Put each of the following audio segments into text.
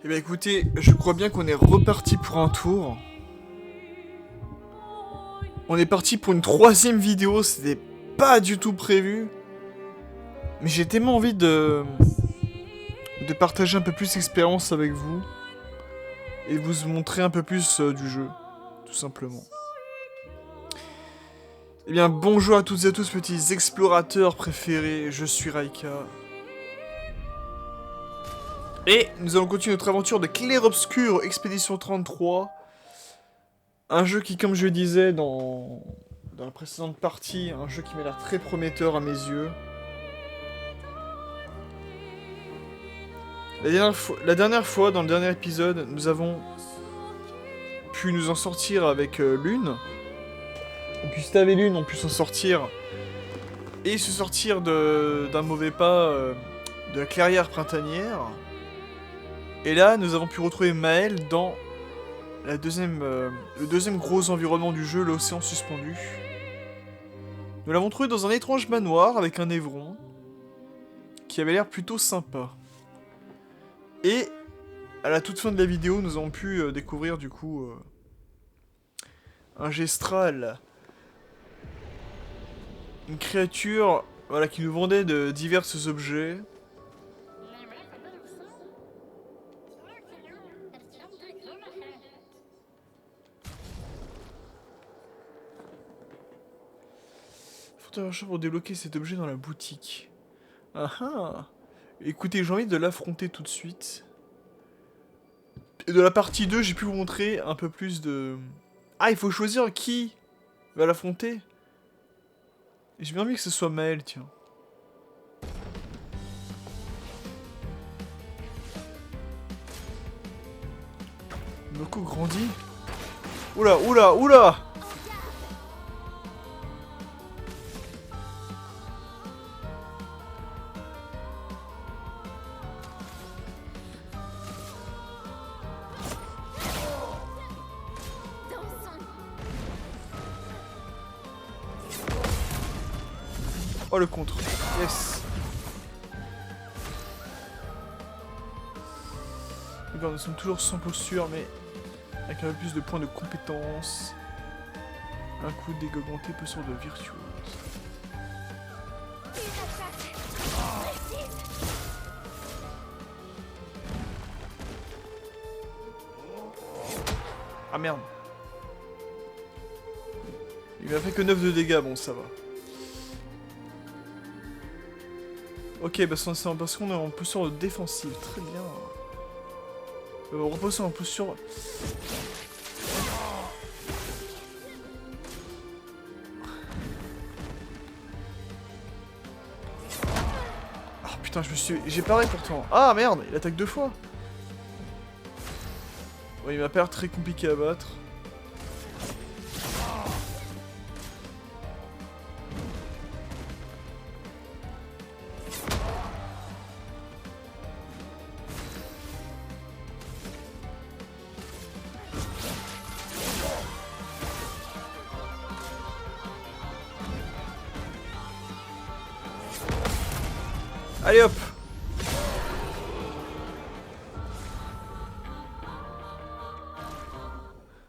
Eh bien écoutez, je crois bien qu'on est reparti pour un tour. On est parti pour une troisième vidéo, c'était pas du tout prévu. Mais j'ai tellement envie de partager un peu plus d'expérience avec vous. Et vous montrer un peu plus du jeu, tout simplement. Eh bien bonjour à toutes et à tous petits explorateurs préférés, je suis Raika. Et nous allons continuer notre aventure de Clair Obscur Expédition 33. Un jeu qui, comme je le disais dans la précédente partie, un jeu qui m'a l'air très prometteur à mes yeux. La dernière fois, dans le dernier épisode, nous avons pu nous en sortir avec Lune. On pu staver Lune, on pu s'en sortir. Et se sortir d'un mauvais pas de la clairière printanière. Et là, nous avons pu retrouver Maël dans le deuxième gros environnement du jeu, l'océan suspendu. Nous l'avons trouvé dans un étrange manoir avec un évron qui avait l'air plutôt sympa. Et à la toute fin de la vidéo, nous avons pu découvrir du coup un gestral, une créature, voilà, qui nous vendait de divers objets. Faut avoir un pour débloquer cet objet dans la boutique. Ah ah. Écoutez, j'ai envie de l'affronter tout de suite. Et de la partie 2, j'ai pu vous montrer un peu plus de... Ah, il faut choisir qui va l'affronter. J'ai bien envie que ce soit Maël, tiens. Moko grandit. Oula, oula, oula! Oh, le contre. Yes. D'accord, nous sommes toujours sans posture, mais avec un peu plus de points de compétence. Un coup de dégâts augmenté, posture de virtuose. Ah merde. Il m'a fait que 9 de dégâts, bon ça va. Ok, bah c'est parce qu'on est en posture défensive, très bien. On repose en posture... Ah putain, j'ai paré pourtant. Ah merde, il attaque 2 fois. Ouais, il m'a pas l'air très compliqué à battre. Allez hop.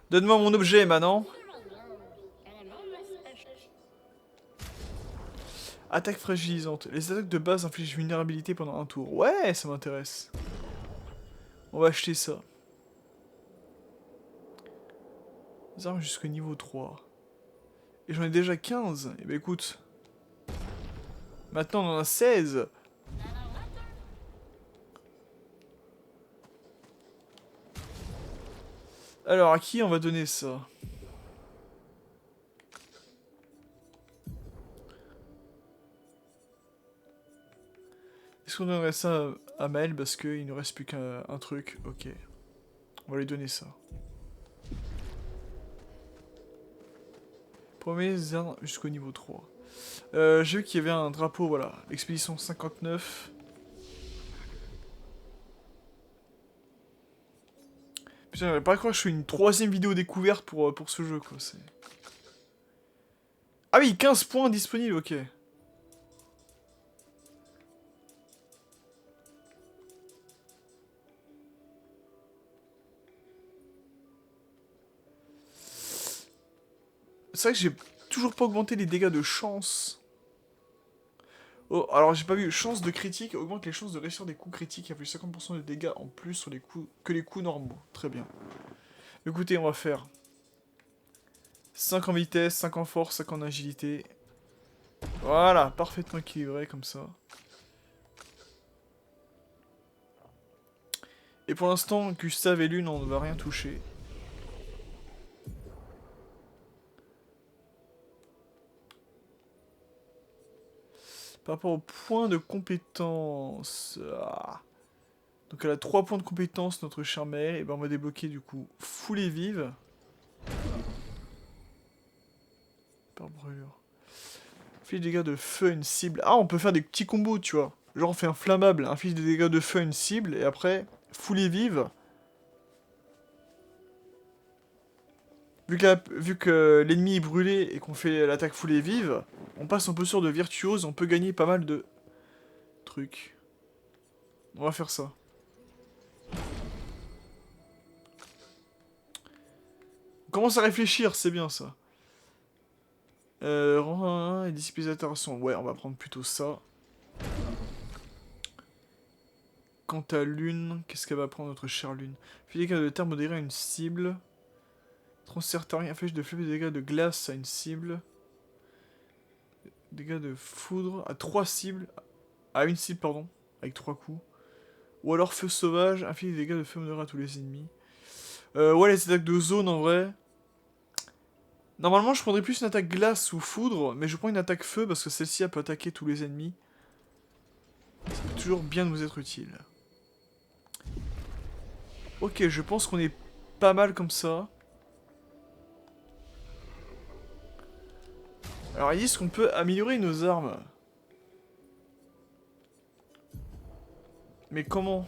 Donne-moi mon objet maintenant. Attaque fragilisante. Les attaques de base infligent vulnérabilité pendant un tour. Ouais, ça m'intéresse. On va acheter ça. Les armes jusqu'au niveau 3. Et j'en ai déjà 15. Et bah écoute. Maintenant on en a 16. Alors, à qui on va donner ça? Est-ce qu'on donnerait ça à Maël parce qu'il ne reste plus qu'un truc? Ok. On va lui donner ça. Premier armes jusqu'au niveau 3. J'ai vu qu'il y avait un drapeau, voilà. Expédition 59. Putain, j'aurais pas croire que je fais une troisième vidéo découverte pour ce jeu, quoi. Ah oui, 15 points disponibles, ok. C'est vrai que j'ai toujours pas augmenté les dégâts de chance. Oh, alors j'ai pas vu. Chance de critique augmente les chances de réussir des coups critiques. Il y a plus 50% de dégâts en plus sur les coups que les coups normaux. Très bien. Écoutez, on va faire 5 en vitesse, 5 en force, 5 en agilité. Voilà, parfaitement équilibré comme ça. Et pour l'instant, Gustave et Lune, on ne va rien toucher. Par rapport au point de compétence... Ah. Donc elle a 3 points de compétence, notre chère Maëlle. Et ben on va débloquer du coup foulée vive. Par brûlure. Inflige des dégâts de feu à une cible. Ah, on peut faire des petits combos, tu vois. Genre on fait un flammable, inflige des dégâts de feu à une cible. Et après, foulée vive. Vu que l'ennemi est brûlé et qu'on fait l'attaque foulée vive, on passe en posture de virtuose, on peut gagner pas mal de trucs. On va faire ça. On commence à réfléchir, c'est bien ça. Rang 1 et dissiper les alterations. Ouais, on va prendre plutôt ça. Quant à Lune, qu'est-ce qu'elle va prendre, notre chère Lune? Fait des dégâts de terre modérés à une cible. Transfert rien, flèche de feu, des dégâts de glace à une cible. Dégâts de foudre à 3 cibles. À une cible, pardon. Avec 3 coups. Ou alors feu sauvage, inflige des dégâts de feu modérés à tous les ennemis. Ouais, les attaques de zone en vrai. Normalement, je prendrais plus une attaque glace ou foudre, mais je prends une attaque feu parce que celle-ci, elle peut attaquer tous les ennemis. Ça peut toujours bien nous être utile. Ok, je pense qu'on est pas mal comme ça. Alors, ils disent qu'on peut améliorer nos armes. Mais comment?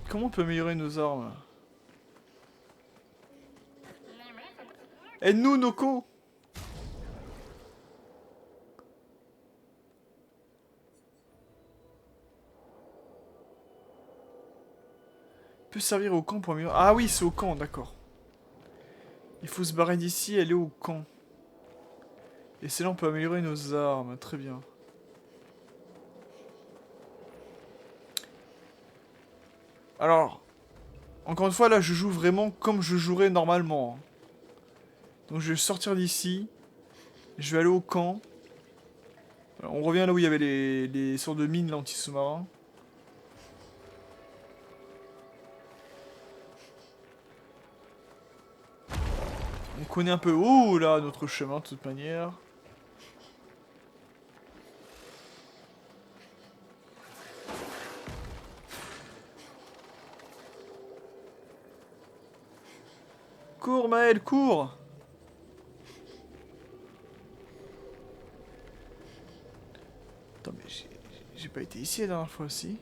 Comment on peut améliorer nos armes? Aide-nous, Noko! Peut servir au camp pour améliorer... Ah oui, c'est au camp, d'accord. Il faut se barrer d'ici et aller au camp. Et c'est là on peut améliorer nos armes, très bien. Alors, encore une fois, là, je joue vraiment comme je jouerais normalement. Donc je vais sortir d'ici. Je vais aller au camp. Alors, on revient là où il y avait les sortes de mines, là, anti-sous-marins. On connaît un peu, oh là, notre chemin, de toute manière. Cours, Maël, cours! Attends, mais j'ai pas été ici la dernière fois, si?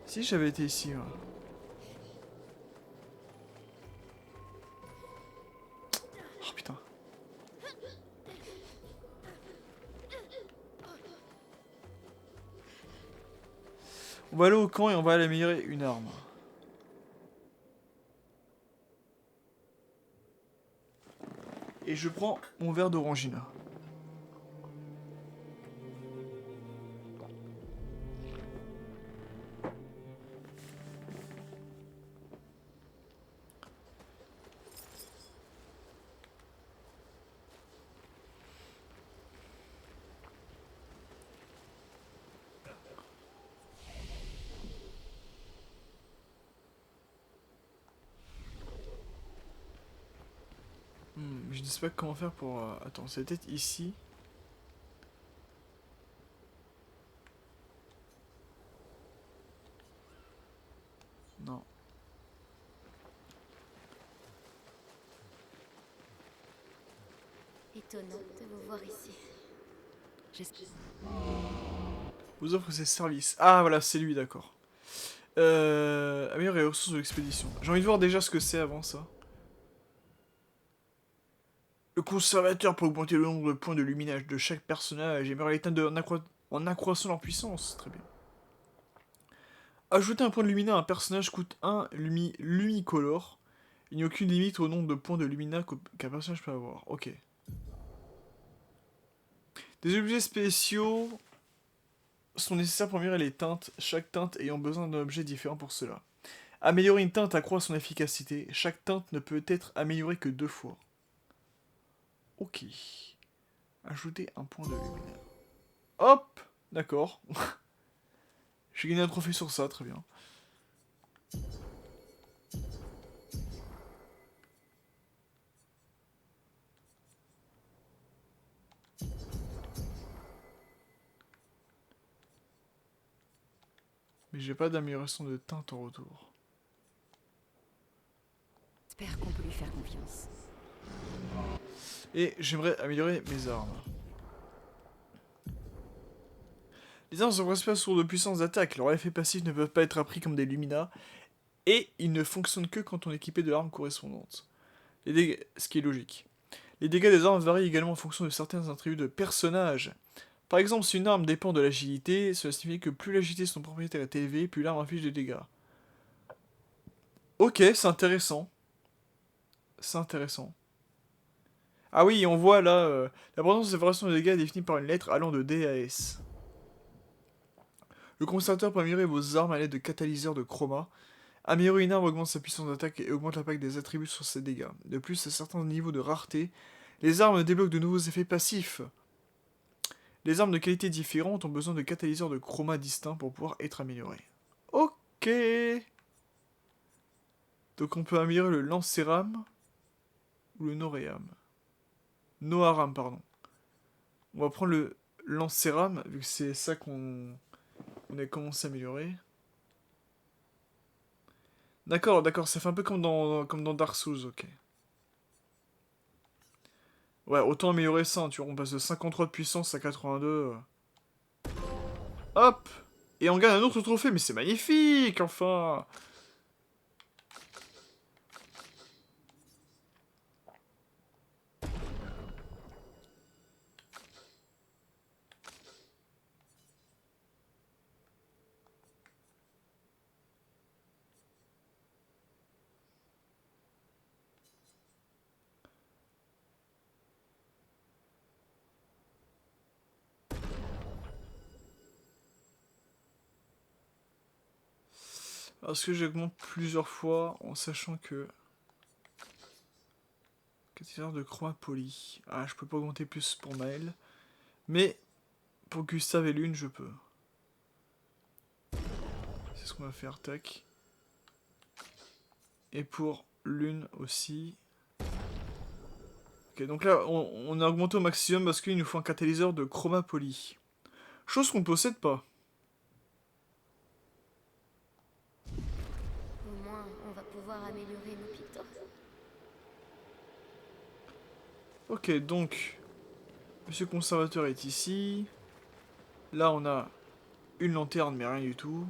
Si, j'avais été ici, ouais. Oh putain. On va aller au camp et on va aller améliorer une arme. Et je prends mon verre d'orangina. Je ne sais pas comment faire pour... Attends, c'est peut-être ici. Non. Étonnant de vous voir ici. J'espère. Vous offre ses services. Ah voilà, c'est lui, d'accord. Améliorer les ressources de l'expédition. J'ai envie de voir déjà ce que c'est avant ça. Le conservateur pour augmenter le nombre de points de luminage de chaque personnage et améliorer l'état en accroissant leur puissance. Très bien. Ajouter un point de lumina à un personnage coûte 1 lumicolore. Il n'y a aucune limite au nombre de points de lumina qu'un personnage peut avoir. Ok. Des objets spéciaux sont nécessaires pour améliorer les teintes, chaque teinte ayant besoin d'un objet différent pour cela. Améliorer une teinte accroît son efficacité. Chaque teinte ne peut être améliorée que 2 fois. Ok. Ajouter un point de lumière. Hop. D'accord. J'ai gagné un trophée sur ça, très bien. Mais j'ai pas d'amélioration de teinte en retour. J'espère qu'on peut lui faire confiance. Et j'aimerais améliorer mes armes. Les armes sont principalement sources de puissance d'attaque. Leurs effets passifs ne peuvent pas être appris comme des luminas. Et ils ne fonctionnent que quand on est équipé de l'arme correspondante. Ce qui est logique. Les dégâts des armes varient également en fonction de certains attributs de personnages. Par exemple, si une arme dépend de l'agilité, cela signifie que plus l'agilité de son propriétaire est élevée, plus l'arme inflige des dégâts. Ok, c'est intéressant. C'est intéressant. Ah oui, on voit là, l'abondance de variation de dégâts est définie par une lettre allant de D à S. Le conservateur peut améliorer vos armes à l'aide de catalyseurs de chroma. Améliorer une arme augmente sa puissance d'attaque et augmente l'impact des attributs sur ses dégâts. De plus, à certains niveaux de rareté, les armes débloquent de nouveaux effets passifs. Les armes de qualité différente ont besoin de catalyseurs de chroma distincts pour pouvoir être améliorées. Ok. Donc on peut améliorer le Lancéram ou le Noréam. Noaram, pardon. On va prendre le Lancéram, vu que c'est ça qu'on a commencé à améliorer. D'accord, d'accord, ça fait un peu comme dans Dark Souls, ok. Ouais, autant améliorer ça, tu vois, on passe de 53 de puissance à 82. Hop. Et on gagne un autre trophée, mais c'est magnifique, enfin. Parce que j'augmente plusieurs fois en sachant que... Catalyseur de chroma poli. Ah, je peux pas augmenter plus pour Maël. Mais pour Gustave et Lune, je peux. C'est ce qu'on va faire, tac. Et pour Lune aussi. Ok, donc là, on a augmenté au maximum parce qu'il nous faut un catalyseur de chroma poli. Chose qu'on ne possède pas. Au moins, on va pouvoir améliorer nos pictos. Ok, donc... Monsieur Conservateur est ici. Là, on a une lanterne, mais rien du tout.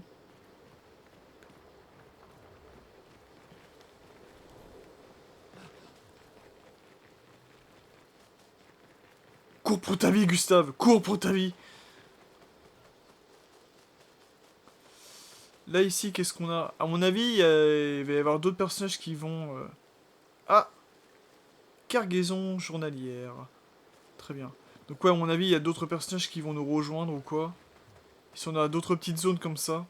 Cours pour ta vie, Gustave. Cours pour ta vie. Là, ici, qu'est-ce qu'on a? À mon avis, il va y avoir d'autres personnages qui vont... Ah! Cargaison journalière. Très bien. Donc ouais, à mon avis, il y a d'autres personnages qui vont nous rejoindre ou quoi. Si on a d'autres petites zones comme ça.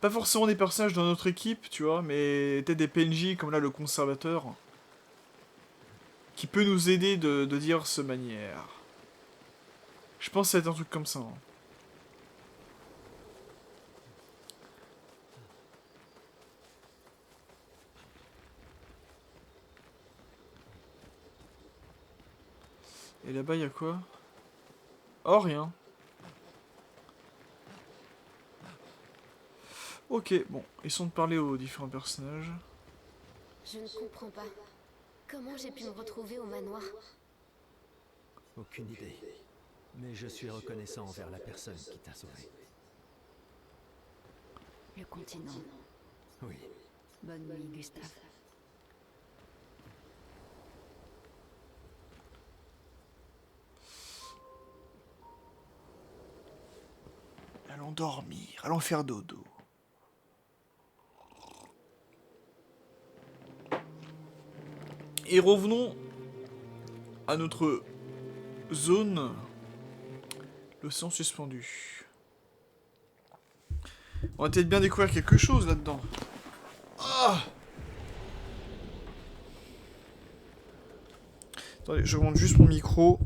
Pas forcément des personnages dans notre équipe, tu vois, mais peut-être des PNJ, comme là, le conservateur. Qui peut nous aider de diverses manières. Je pense que ça va être un truc comme ça. Hein. Et là-bas, il y a quoi? Oh, rien. Ok, bon, essayons de parler aux différents personnages. Je ne comprends pas. Comment j'ai pu me retrouver au manoir? Aucune idée. Mais je suis reconnaissant envers la personne qui t'a sauvé. Le continent. Oui. Bonne nuit, Gustave. Allons allons dormir, allons faire dodo. Et revenons à notre zone, l'océan suspendu. On va peut-être bien découvrir quelque chose là-dedans. Ah! Attendez, j'augmente juste mon micro.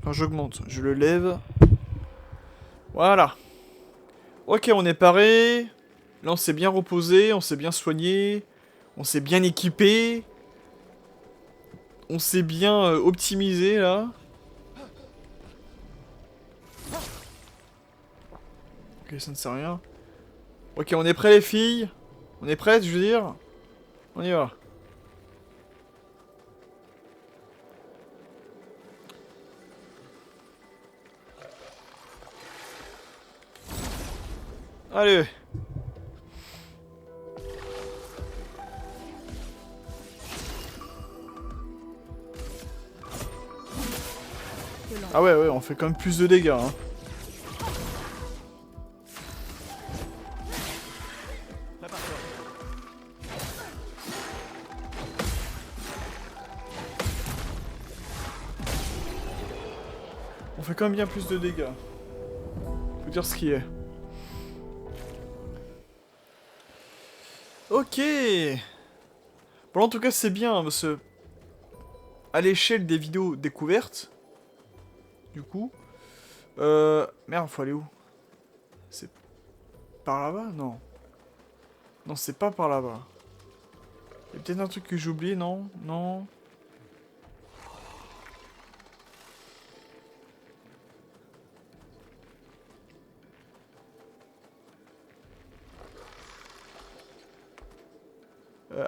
Enfin, j'augmente, je le lève. Voilà. Ok, on est paré. Là, on s'est bien reposé, on s'est bien soigné. On s'est bien équipé. On s'est bien optimisé, là. Ok, ça ne sert à rien. Ok, on est prêts, les filles? On est prêtes, je veux dire? On y va. Allez. Ah ouais, on fait quand même plus de dégâts, hein. On fait quand même bien plus de dégâts. Faut dire ce qui est. Ok. Bon, en tout cas, c'est bien, parce que à l'échelle des vidéos découvertes, du coup... Merde, faut aller où? C'est par là-bas? Non. Non, c'est pas par là-bas. Il y a peut-être un truc que j'ai oublié, non? Non.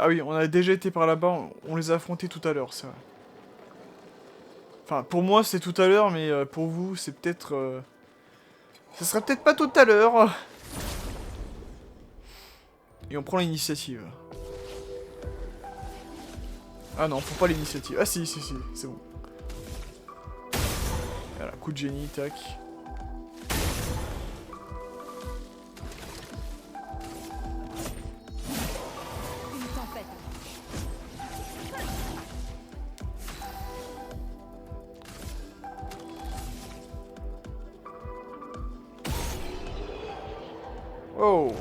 Ah oui, on a déjà été par là-bas, on les a affrontés tout à l'heure, c'est vrai. Enfin, pour moi, c'est tout à l'heure, mais pour vous, c'est peut-être... Ce sera peut-être pas tout à l'heure. Et on prend l'initiative. Ah non, on prend pas l'initiative. Ah si, c'est bon. Voilà, coup de génie, tac. Une tempête. Oh.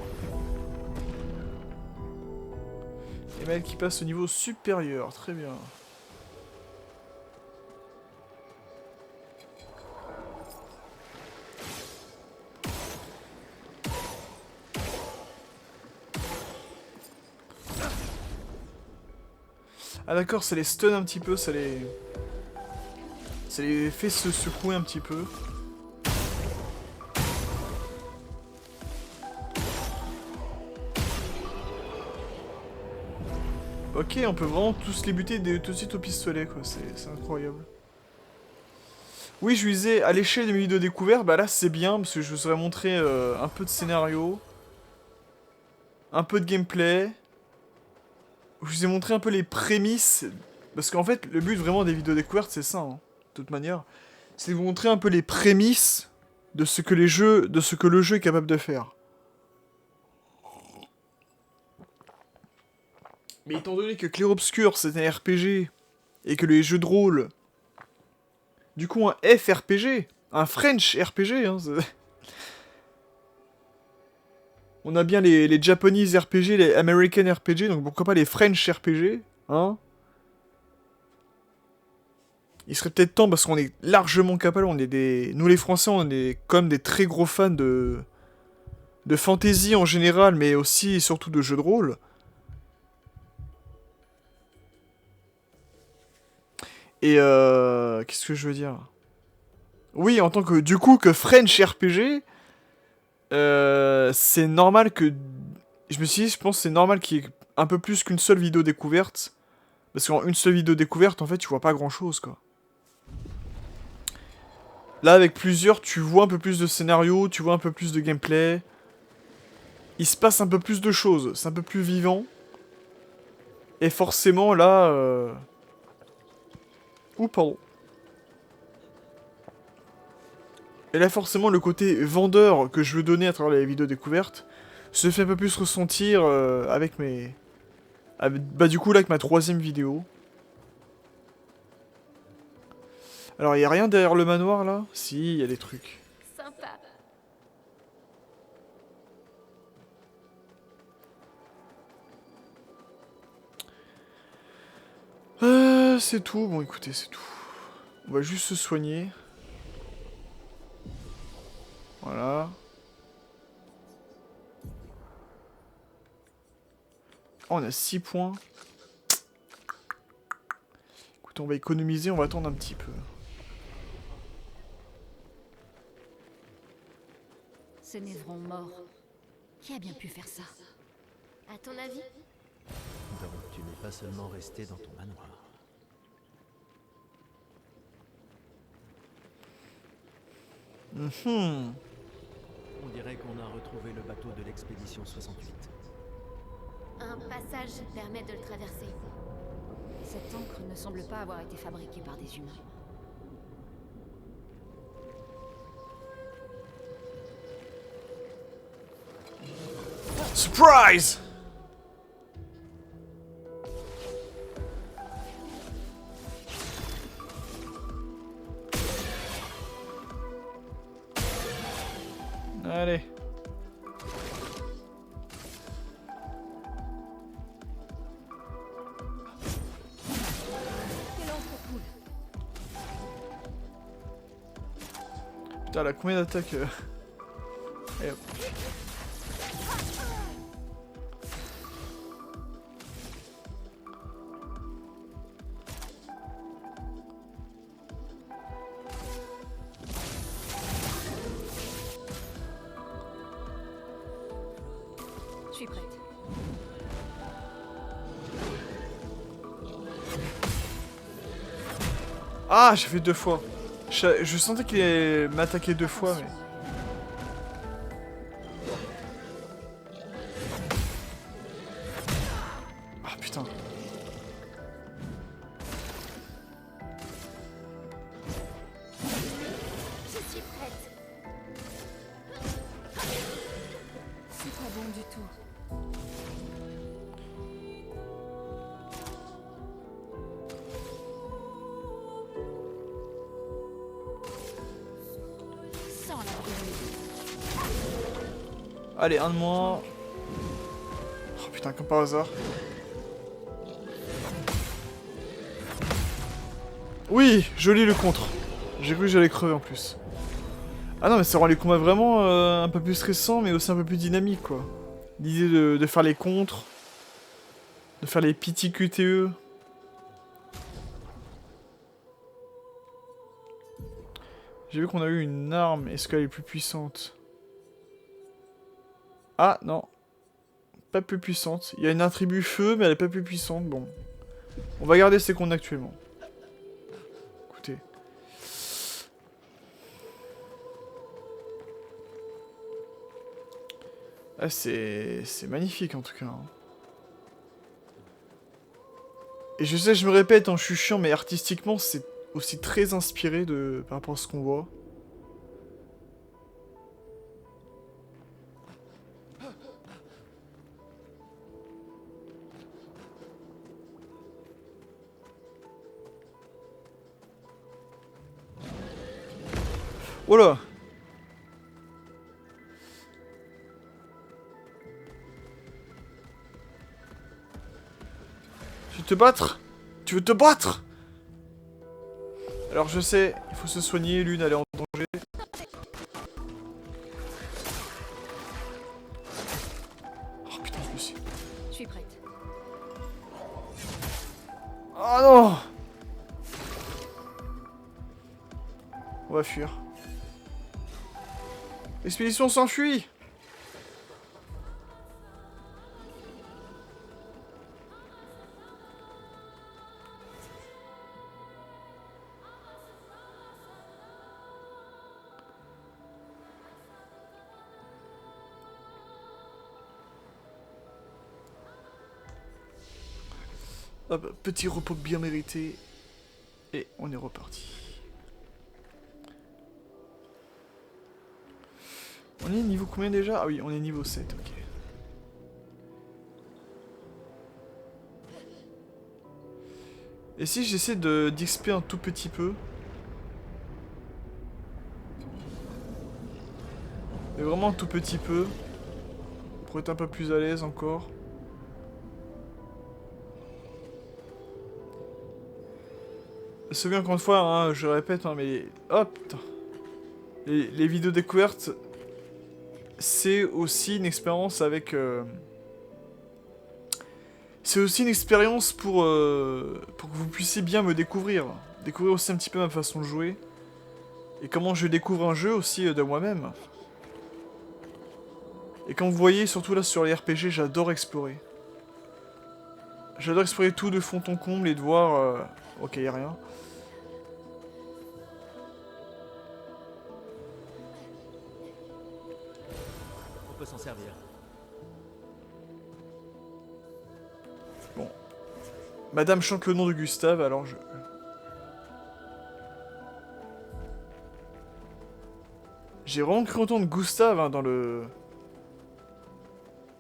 Les mails qui passent au niveau supérieur, très bien. Ah d'accord, ça les stun un petit peu, ça les fait se secouer un petit peu. Ok, on peut vraiment tous les buter tout de suite au pistolet, quoi, c'est incroyable. Oui, je lui disais, à l'échelle de mes vidéos découvertes, bah là c'est bien, parce que je vous aurais montré un peu de scénario, un peu de gameplay. Je vous ai montré un peu les prémices, parce qu'en fait, le but vraiment des vidéos découvertes, c'est ça, hein, de toute manière. C'est de vous montrer un peu les prémices de ce que le jeu est capable de faire. Mais étant donné que Clair Obscur, c'est un RPG, et que les jeux de rôle... Du coup, un FRPG, un French RPG, hein, on a bien les Japanese RPG, les American RPG, donc pourquoi pas les French RPG, hein? Il serait peut-être temps, parce qu'on est largement capable, on est des... Nous les Français, on est comme des très gros fans de fantasy en général, mais aussi et surtout de jeux de rôle. Et qu'est-ce que je veux dire? Oui, en tant que, du coup, que French RPG, c'est normal que... Je me suis dit, je pense que c'est normal qu'il y ait un peu plus qu'une seule vidéo découverte. Parce qu'en une seule vidéo découverte, en fait, tu vois pas grand-chose, quoi. Là, avec plusieurs, tu vois un peu plus de scénario, tu vois un peu plus de gameplay. Il se passe un peu plus de choses, c'est un peu plus vivant. Et forcément, là... Ouh, pardon. Et là, forcément, le côté vendeur que je veux donner à travers les vidéos découvertes se fait un peu plus ressentir avec mes... Bah du coup, là, avec ma 3ème vidéo. Alors, il y a rien derrière le manoir, là? Si, il y a des trucs. Sympa. C'est tout. Bon, écoutez, c'est tout. On va juste se soigner. Voilà. Oh, on a 6 points. Écoute, on va économiser, on va attendre un petit peu. Ces névrons morts. Qui a bien pu faire ça? À ton avis? Donc tu n'es pas seulement resté dans ton manoir. On dirait qu'on a retrouvé le bateau de l'expédition 68. Un passage permet de le traverser. Cette encre ne semble pas avoir été fabriquée par des humains. Surprise! Allez. Quelle encre coule? Putain, elle a combien d'attaques Et hop. Je suis prête. Ah, j'ai fait 2 fois. Je sentais qu'il allait m'attaquer 2 fois, mais... Ah, putain. Je suis prête. C'est pas bon du tout. Sans la brûlure. Allez, un de moins. Oh putain, comme par hasard. Oui, joli le contre. J'ai cru que j'allais crever en plus. Ah non, mais ça rend les combats vraiment un peu plus stressants, mais aussi un peu plus dynamiques, quoi. L'idée de faire les contres, de faire les petits QTE. J'ai vu qu'on a eu une arme, est-ce qu'elle est plus puissante? Ah, non. Pas plus puissante. Il y a une attribut feu, mais elle est pas plus puissante, bon. On va garder ce qu'on a actuellement. Écoutez. Ah, c'est magnifique en tout cas. Hein. Et je sais, je me répète, je suis chiant, mais artistiquement, c'est aussi très inspiré par rapport à ce qu'on voit. Oh là! Tu veux te battre? Tu veux te battre? Alors je sais, il faut se soigner, l'une elle est en danger. Oh putain, je me suis... Je suis prête. Oh non! On va fuir. L'expédition s'enfuit! Hop, petit repos bien mérité. Et on est reparti. On est niveau combien déjà? Ah oui, on est niveau 7, ok. Et si j'essaie d'XP un tout petit peu? Mais vraiment un tout petit peu. Pour être un peu plus à l'aise encore. C'est bien encore une fois, hein, je répète, hein, mais... Hop, putain. Les vidéos découvertes, c'est aussi une expérience avec... C'est aussi une expérience pour que vous puissiez bien me découvrir. Découvrir aussi un petit peu ma façon de jouer. Et comment je découvre un jeu aussi de moi-même. Et comme vous voyez, surtout là sur les RPG, j'adore explorer. J'adore explorer tout de fond en comble et de voir... Ok, y'a rien. On peut s'en servir. Bon. Madame chante le nom de Gustave, alors je... J'ai vraiment cru entendre Gustave hein, dans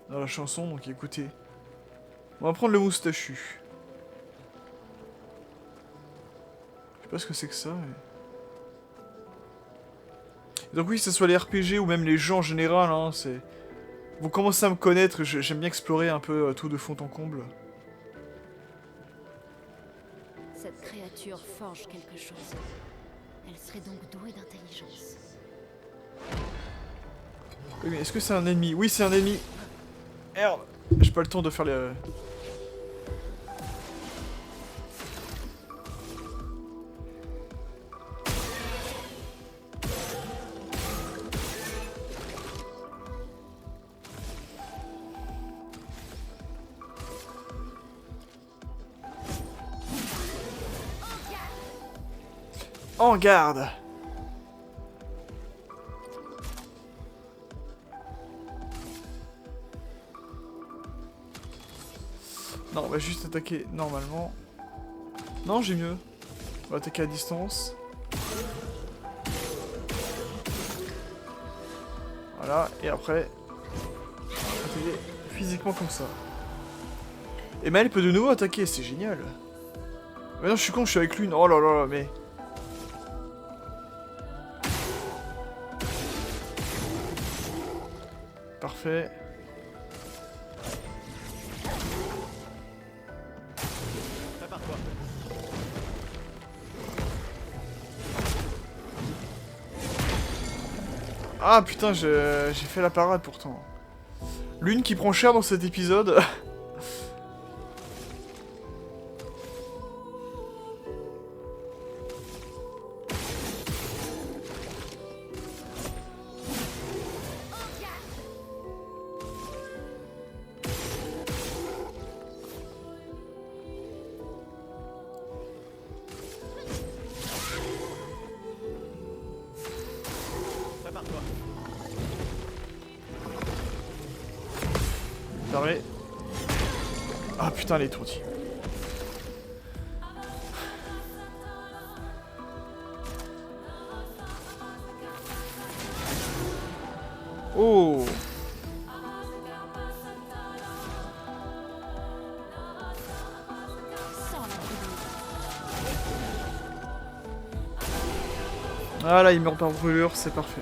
la chanson, donc écoutez. On va prendre le moustachu. Je sais pas ce que c'est que ça, mais... Donc oui, que ce soit les RPG ou même les jeux en général, hein, c'est... Vous commencez à me connaître, j'aime bien explorer un peu tout de fond en comble. Cette créature forge quelque chose. Elle serait donc douée d'intelligence. Oui, mais est-ce que c'est un ennemi? Oui, c'est un ennemi. Merde, j'ai pas le temps de faire les... En garde! Non, on va juste attaquer normalement. Non, j'ai mieux. On va attaquer à distance. Voilà, et après... attaquer physiquement comme ça. Et Maël peut de nouveau attaquer, c'est génial. Mais non, je suis con, je suis avec l'une. Oh là là là, mais... Parfait. Prépare-toi. Ah putain, j'ai fait la parade pourtant. L'une qui prend cher dans cet épisode. Prépare-toi. Fermé. Ah putain, elle est étourdie. Oh! Ah là, il meurt par brûlure, c'est parfait.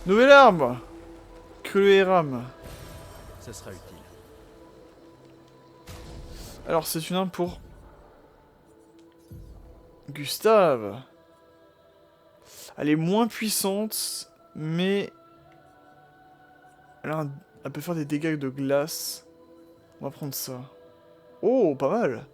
Nouvelle arme! Cruéram. Ça sera utile. Alors, c'est une arme pour... Gustave. Elle est moins puissante, mais... Elle peut faire des dégâts de glace. On va prendre ça. Oh, pas mal!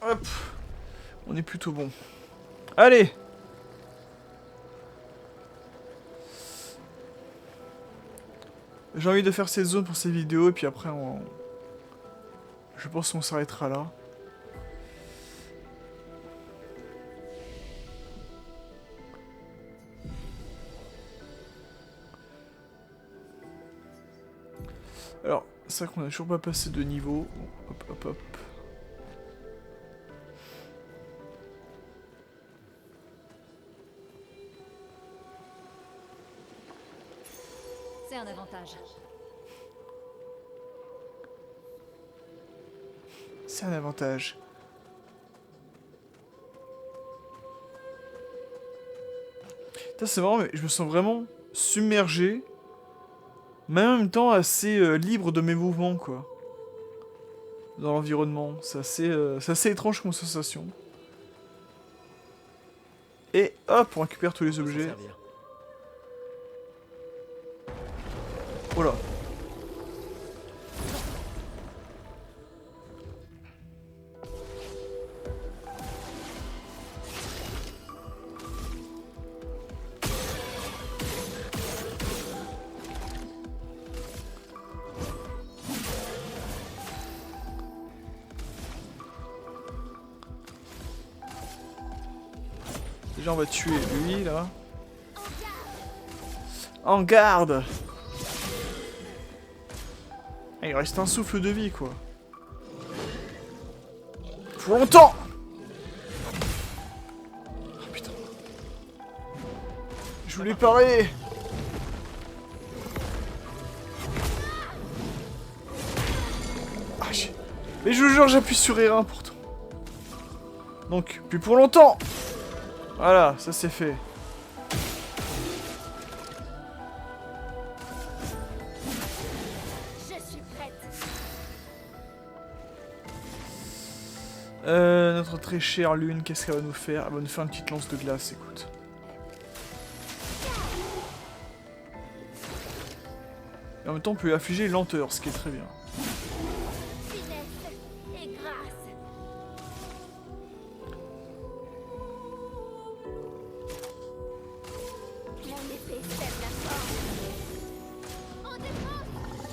Hop! On est plutôt bon. Allez! J'ai envie de faire cette zone pour ces vidéos, et puis après, je pense qu'on s'arrêtera là. Alors, c'est vrai qu'on a toujours pas passé de niveau. Bon, hop, hop, hop. C'est un avantage. C'est un avantage. Putain, c'est marrant, mais je me sens vraiment submergé, mais en même temps assez libre de mes mouvements, quoi. Dans l'environnement. C'est assez étrange comme sensation. Et hop, on récupère tous les On peut s'en objets. servir. Oh là. Déjà on va tuer lui là. En garde! Ah, il reste un souffle de vie quoi. Faut longtemps! Oh putain. Je voulais parer! Ah, mais je vous jure, j'appuie sur R1 pourtant. Donc, plus pour longtemps! Voilà, ça c'est fait. Je suis prête. Notre très chère lune, qu'est-ce qu'elle va nous faire? Elle va nous faire une petite lance de glace, écoute. Et en même temps, on peut lui affliger lenteur, ce qui est très bien. Finesse et grâce. Mon épée sème la force. En défense.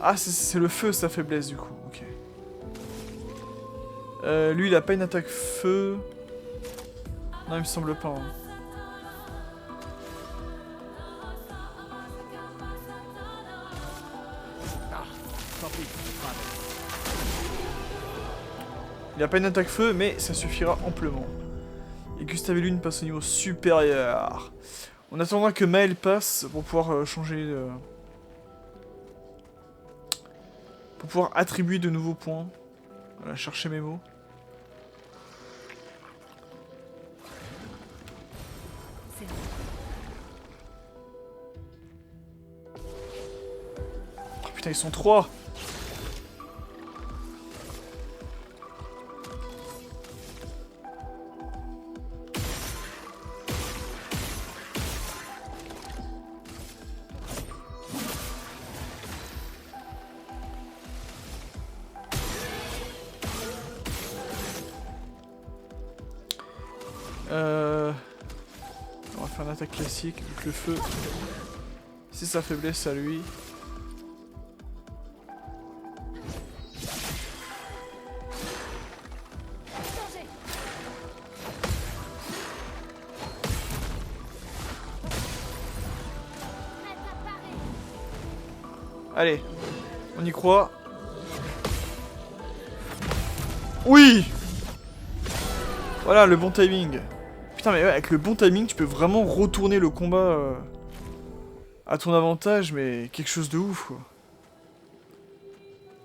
Ah, c'est le feu sa faiblesse du coup, ok. Lui il a pas une attaque feu. Non, il me semble pas. Hein. Tant pis, on fera avec. Il a pas une attaque feu, mais ça suffira amplement. Et Gustave et Lune passe au niveau supérieur. On attendra que Maël passe pour pouvoir changer. Pour pouvoir attribuer de nouveaux points. Voilà, chercher mes mots. C'est Oh putain, ils sont 3. On va faire une attaque classique avec le feu. C'est sa faiblesse à lui. Danger. Prête à parer. Allez, on y croit. Oui! Voilà, le bon timing. Putain, mais ouais, avec le bon timing, tu peux vraiment retourner le combat à ton avantage, mais quelque chose de ouf, quoi.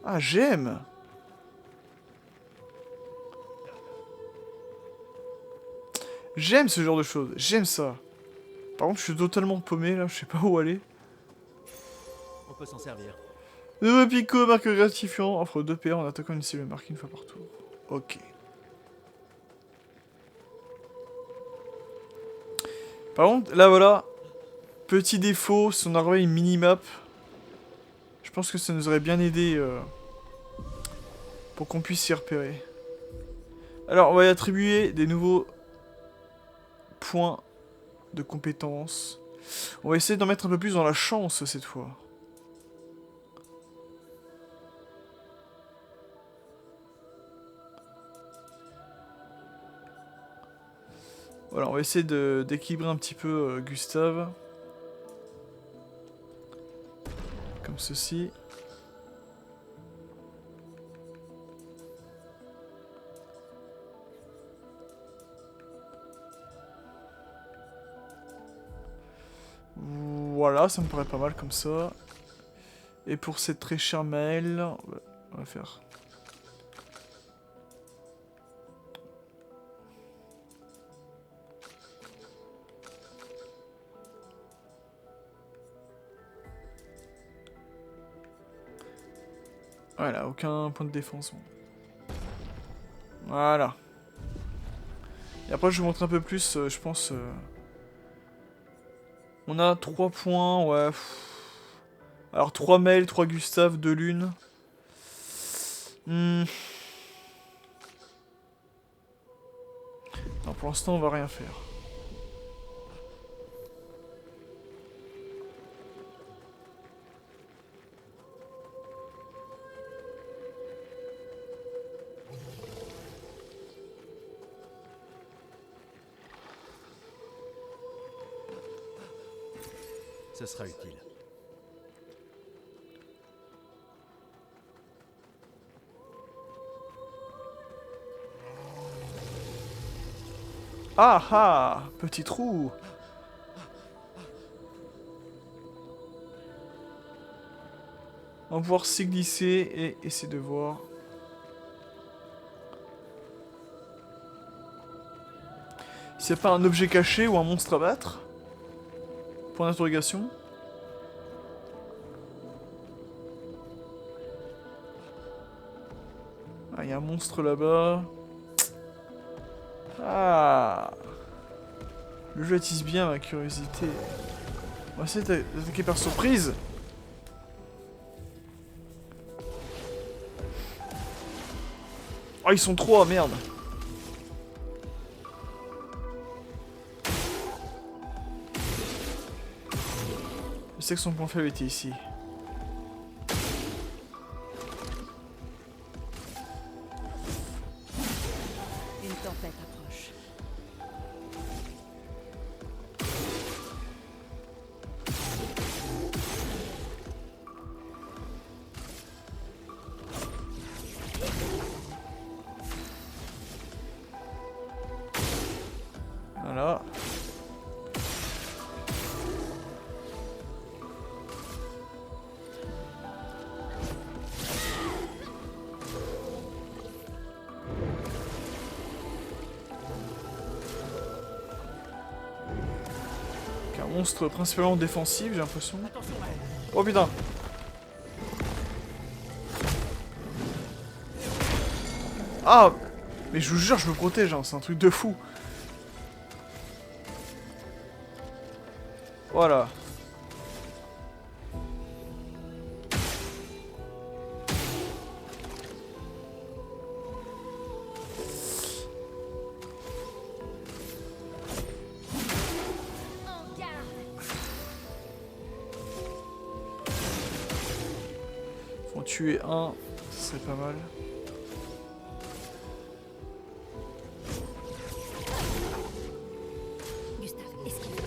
Ah, j'aime! J'aime ce genre de choses, j'aime ça. Par contre, je suis totalement paumé, là, je sais pas où aller. On peut s'en servir. Nouveau Pico, marque gratifiant, offre 2 PA en attaquant une cible marquée une fois par tour. Ok. Par contre, là voilà, petit défaut, si on avait une minimap, je pense que ça nous aurait bien aidé pour qu'on puisse s'y repérer. Alors, on va y attribuer des nouveaux points de compétences. On va essayer d'en mettre un peu plus dans la chance cette fois. Voilà, on va essayer d'équilibrer un petit peu Gustave. Comme ceci. Voilà, ça me paraît pas mal comme ça. Et pour cette très chère Maëlle, on va faire... Voilà, aucun point de défense. Bon. Voilà. Et après, je vous montre un peu plus, je pense... On a 3 points, ouais. Alors 3 Maël, 3 Gustave, 2 Lune. Non, pour l'instant, on va rien faire. Ce sera utile. Ah ah, petit trou. On va pouvoir s'y glisser et essayer de voir. S'il n'y a pas un objet caché ou un monstre à battre. Point d'interrogation. Ah, il y a un monstre là-bas. Ah. Le jeu attise bien ma curiosité. On va essayer d'attaquer par surprise. Oh, ils sont 3, merde. Je sais que son point faible était ici. Une tempête approche. Voilà. Un monstre principalement défensif, j'ai l'impression. Oh putain! Ah! Mais je vous jure, je me protège, hein, c'est un truc de fou. Voilà. Faut en tuer un, ce serait pas mal. Gustave, esquive.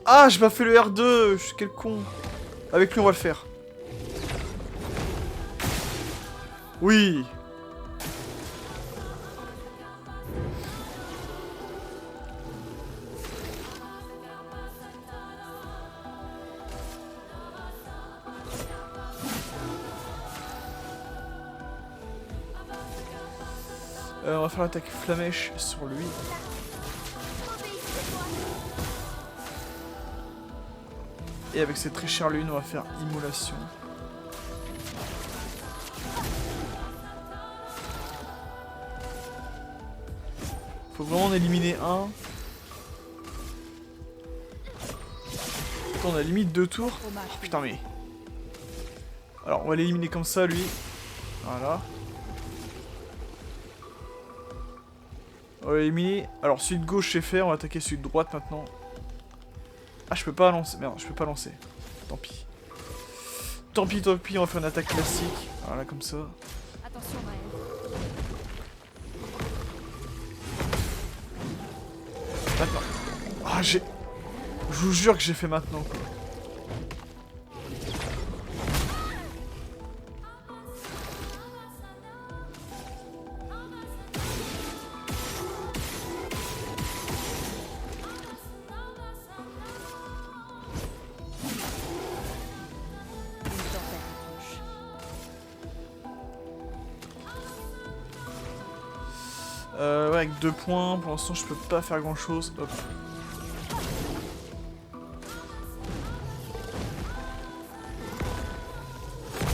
Ah, j'ai pas fait le R2, je suis quel con. Avec lui, on va le faire. Oui. On va faire l'attaque flamèche sur lui. Et avec cette très chère lune, on va faire immolation. Faut vraiment en éliminer un. Attends, on a limite 2 tours. Oh, putain mais... Alors, on va l'éliminer comme ça, lui. Voilà. On va l'éliminer. Alors, celui de gauche, c'est fait. On va attaquer celui de droite maintenant. Ah, je peux pas lancer. Merde, je peux pas lancer. Tant pis. Tant pis, on va faire une attaque classique. Voilà, comme ça. Attention, Maël. Ah, j'ai... Je vous jure que j'ai fait maintenant, quoi. Ouais, avec 2 points, pour l'instant je peux pas faire grand chose. Hop.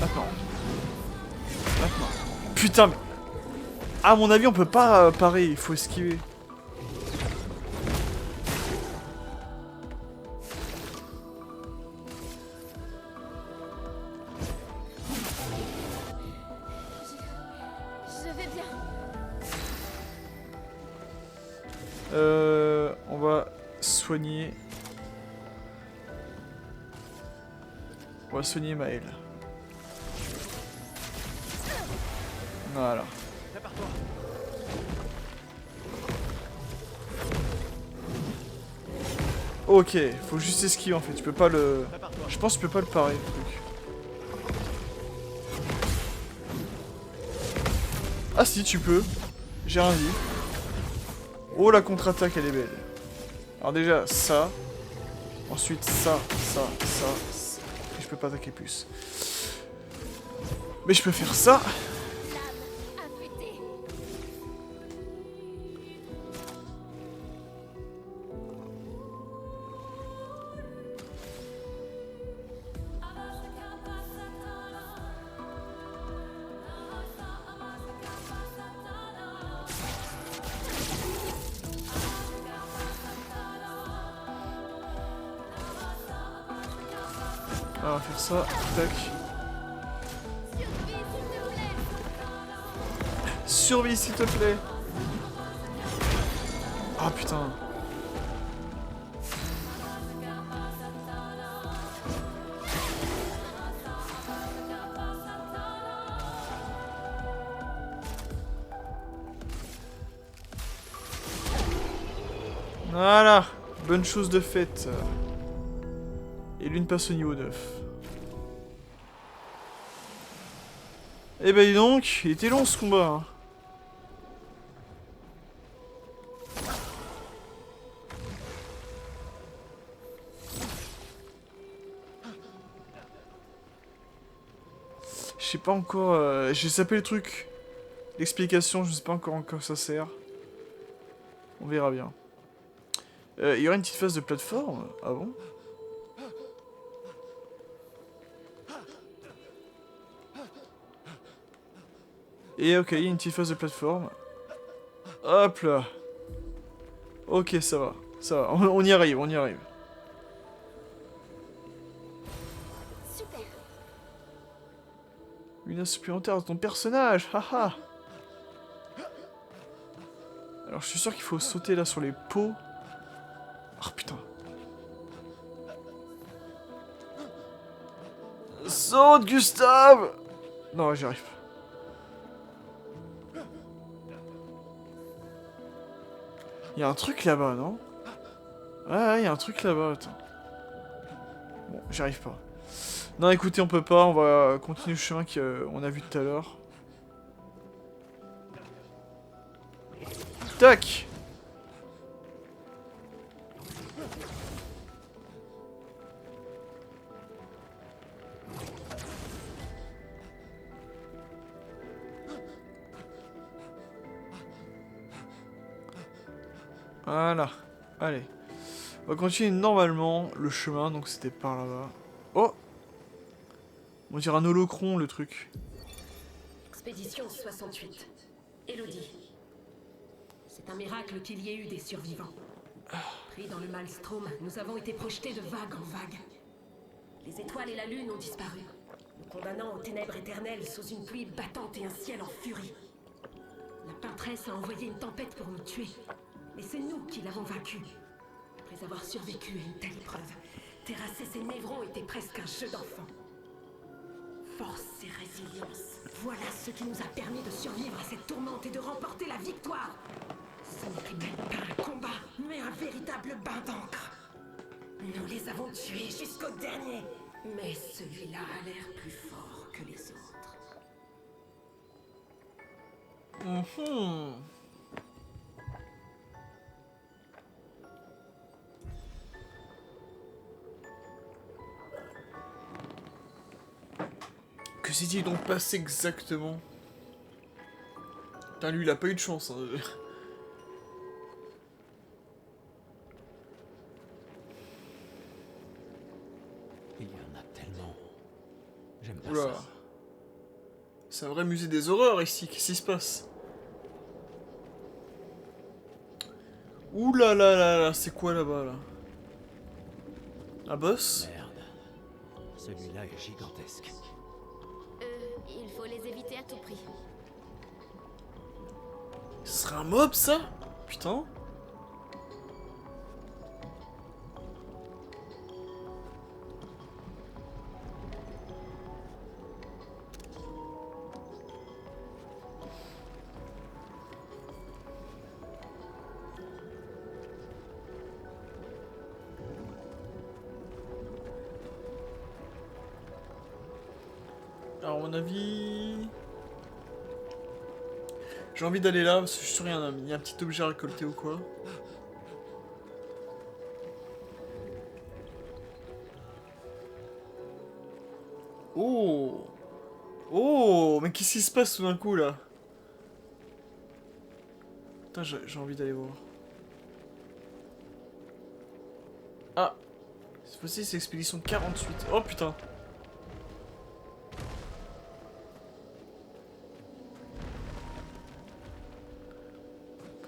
Maintenant. Maintenant. Putain, mais... À mon avis, on peut pas parer, il faut esquiver. Je vais bien. On va soigner. On va soigner Maël. Voilà. Prépare-toi. Ok, faut juste esquiver en fait, tu peux pas le... Prépare-toi. Je pense que tu peux pas le parer, le truc. Ah si, tu peux. J'ai rien dit. Oh, la contre-attaque, elle est belle. Alors déjà, ça. Ensuite, ça. Et je peux pas attaquer plus. Mais je peux faire ça. Lame affûtée. Alors, on va faire ça. Tac. Survie, s'il te plaît. Survie, s'il te plaît. Ah putain. Voilà. Bonne chose de faite. Et l'une passe au niveau 9. Eh ben dis donc, il était long ce combat. Hein. Je sais pas encore... J'ai zappé le truc. L'explication, je sais pas encore en quoi ça sert. On verra bien. Il y aura une petite phase de plateforme. Ah bon? Et ok, il y a une petite phase de plateforme. Hop là. Ok, ça va. Ça va, on y arrive, on y arrive. Super. Une âme supplémentaire dans ton personnage, haha. Alors je suis sûr qu'il faut sauter là sur les pots. Oh putain. Saute, Gustave! Non, j'y arrive pas. Il y a un truc là-bas, non? Ouais, il y a un truc là-bas, attends. Bon, j'y arrive pas. Non, écoutez, on peut pas, on va continuer le chemin qu'on a vu tout à l'heure. Tac! Voilà. Allez. On va continuer normalement le chemin, donc c'était par là-bas. Oh! On dirait un holocron, le truc. Expédition 68. Elodie. C'est un miracle qu'il y ait eu des survivants. Pris dans le maelstrom, nous avons été projetés de vague en vague. Les étoiles et la lune ont disparu, nous condamnant aux ténèbres éternelles sous une pluie battante et un ciel en furie. La peintresse a envoyé une tempête pour nous tuer, mais c'est nous qui l'avons vaincue. Après avoir survécu à une telle épreuve, terrasser ses névrons était presque un jeu d'enfant. Force et résilience, voilà ce qui nous a permis de survivre à cette tourmente et de remporter la victoire. Ce n'était même pas un combat, mais un véritable bain d'encre. Nous les avons tués jusqu'au dernier. Mais celui-là a l'air plus fort que les autres. Que s'est-il donc passé exactement? Putain, lui, il a pas eu de chance. Hein. Il y en a tellement. J'aime pas Oula. ça. C'est un vrai musée des horreurs ici. Qu'est-ce qui se passe? Ouh là là là là, c'est quoi là-bas là? Un boss? Merde. Celui-là est gigantesque. Il faut les éviter à tout prix. Ce serait un mob ça? Putain. Alors, à mon avis... J'ai envie d'aller là, parce que je suis sûr qu'il y a un petit objet à récolter ou quoi. Oh! Oh! Mais qu'est-ce qui se passe tout d'un coup, là? Putain, j'ai envie d'aller voir. Ah! Cette fois-ci, c'est expédition 48. Oh, putain!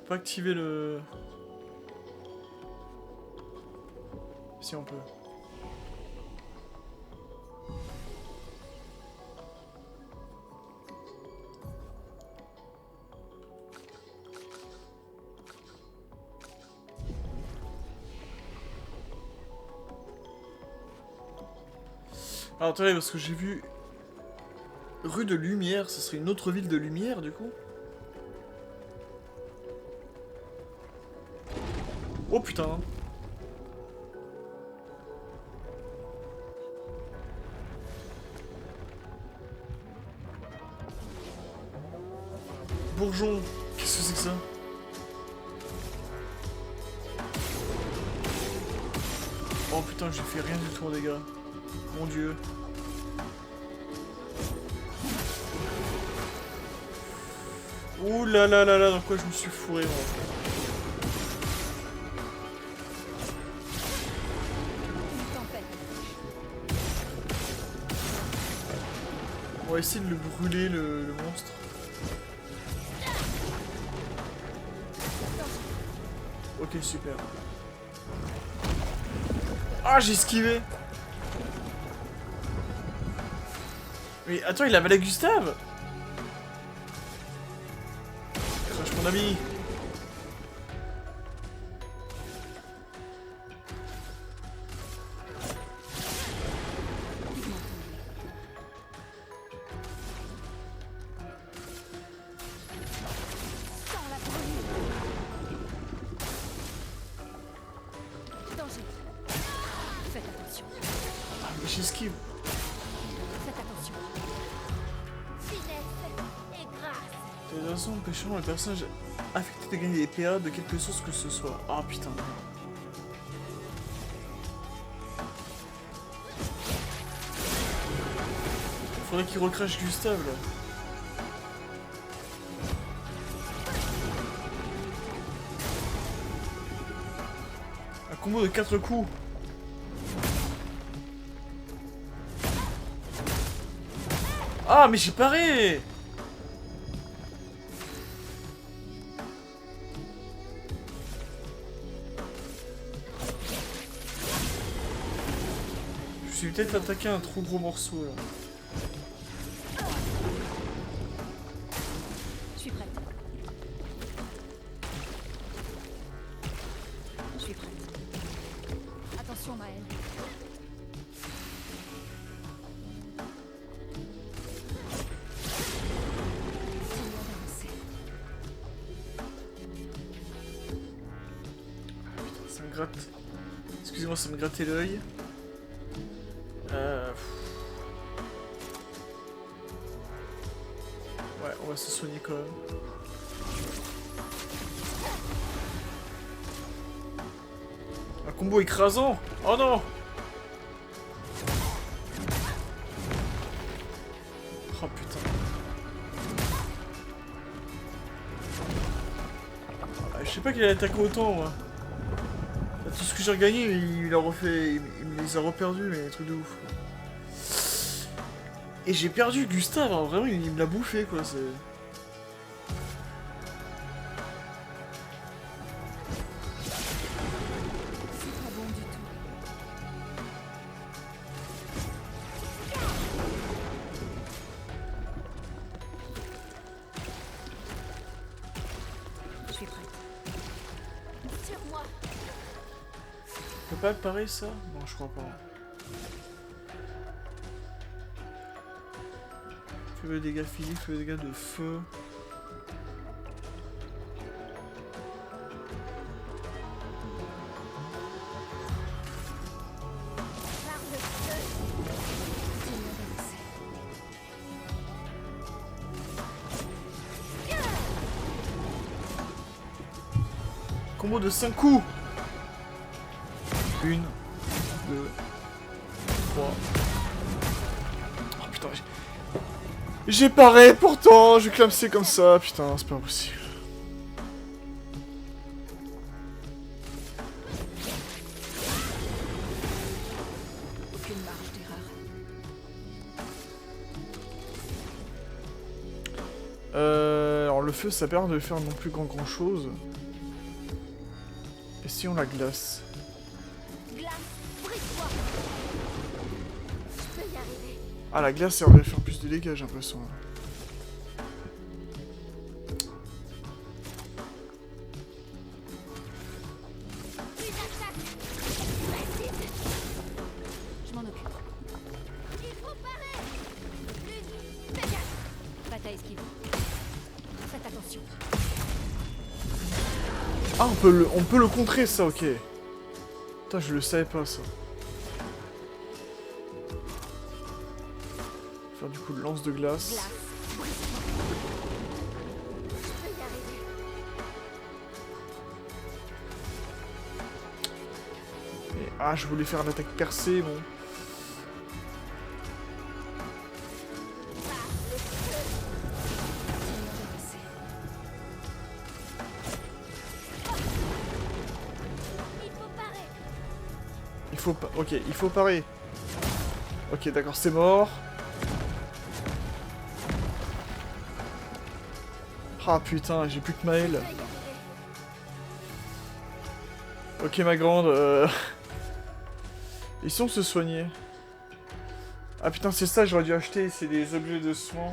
Pas activer le... Si on peut. Alors attendez, parce que j'ai vu... Rue de Lumière, ce serait une autre ville de lumière du coup? Oh putain. Bourgeon, qu'est-ce que c'est que ça? Oh putain, j'ai fait rien du tout en dégâts. Mon dieu. Ouh là là là là, dans quoi je me suis fourré moi. On va essayer de le brûler, le monstre. Ok, super. Ah, j'ai esquivé. Mais attends, il avait la Gustave. Crache mon ami. J'esquive. Faites attention. Finesse et grâce. De toute façon, empêchant le personnage affecté de gagner des PA de quelque source que ce soit. Ah putain. Faudrait qu'il recrache Gustave là. Un combo de 4 coups. Ah mais j'ai paré. Je suis peut-être attaqué un trop gros morceau là. Je suis prête. Je suis prête. Attention, Maël. gratte. Excusez-moi, ça me grattait l'œil. Ouais, on va se soigner quand même. Un combo écrasant. Oh non. Oh putain. Ah, je sais pas qu'il a attaqué autant, moi. Tout ce que j'ai regagné, il a refait. Il me les a reperdus, mais des trucs de ouf. Et j'ai perdu Gustave, hein, vraiment, il me l'a bouffé, quoi. C'est. pas bon du tout. Je suis prête. Sur moi. On peut pas parer ça? Non, je crois pas. Fais le dégât physique, fais le dégât de feu. Par le feu. Combo de 5 coups. 1, 2, 3. Oh putain, j'ai paré pourtant, je clamsais comme ça, putain, c'est pas possible. Aucune marge d'erreur. Alors le feu, ça permet de faire non plus grand chose. Et si on la glace? Glace, brise-toi. Je peux y arriver. Ah, la glace, ça aurait faire plus de dégâts, j'ai l'impression. Une attaque. Vas-y. Je m'en occupe. Il faut parer. Une dégâts. Bataille esquive. Faites attention. Ah, on peut le contrer, ça, ok. Putain, je le savais pas, ça. Faire du coup de lance de glace. Glace, brise-toi. Je peux y arriver. Et, ah, je voulais faire une attaque percée, bon. Il faut parer. Il faut pas. Ok, il faut parer. Ok, d'accord, c'est mort. Ah putain, j'ai plus que Maël. Je peux y arriver. Ok, ma grande. Et si on se soignait? Ah putain, c'est ça, j'aurais dû acheter. C'est des objets de soins.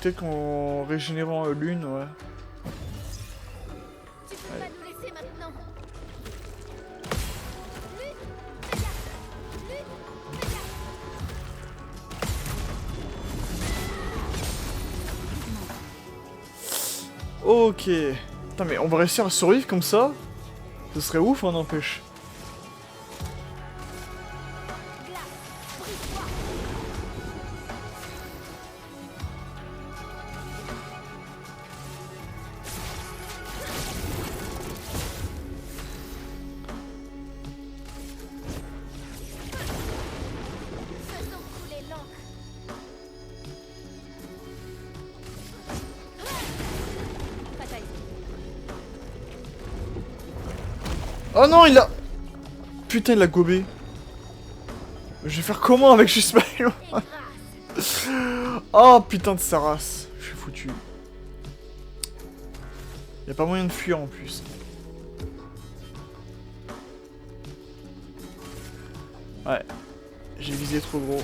Peut-être qu'en régénérant l'une, ouais. Tu peux pas nous laisser maintenant. Ok. Putain, mais on va réussir à survivre comme ça? Ce serait ouf, hein, n'empêche. Faisons couler l'encre. Bataille. Oh non, il a... Putain, il l'a gobé. Je vais faire comment avec juste ma... Et grâce. Oh putain de sa race. Je suis foutu. Y a pas moyen de fuir en plus. Ouais. J'ai visé trop gros.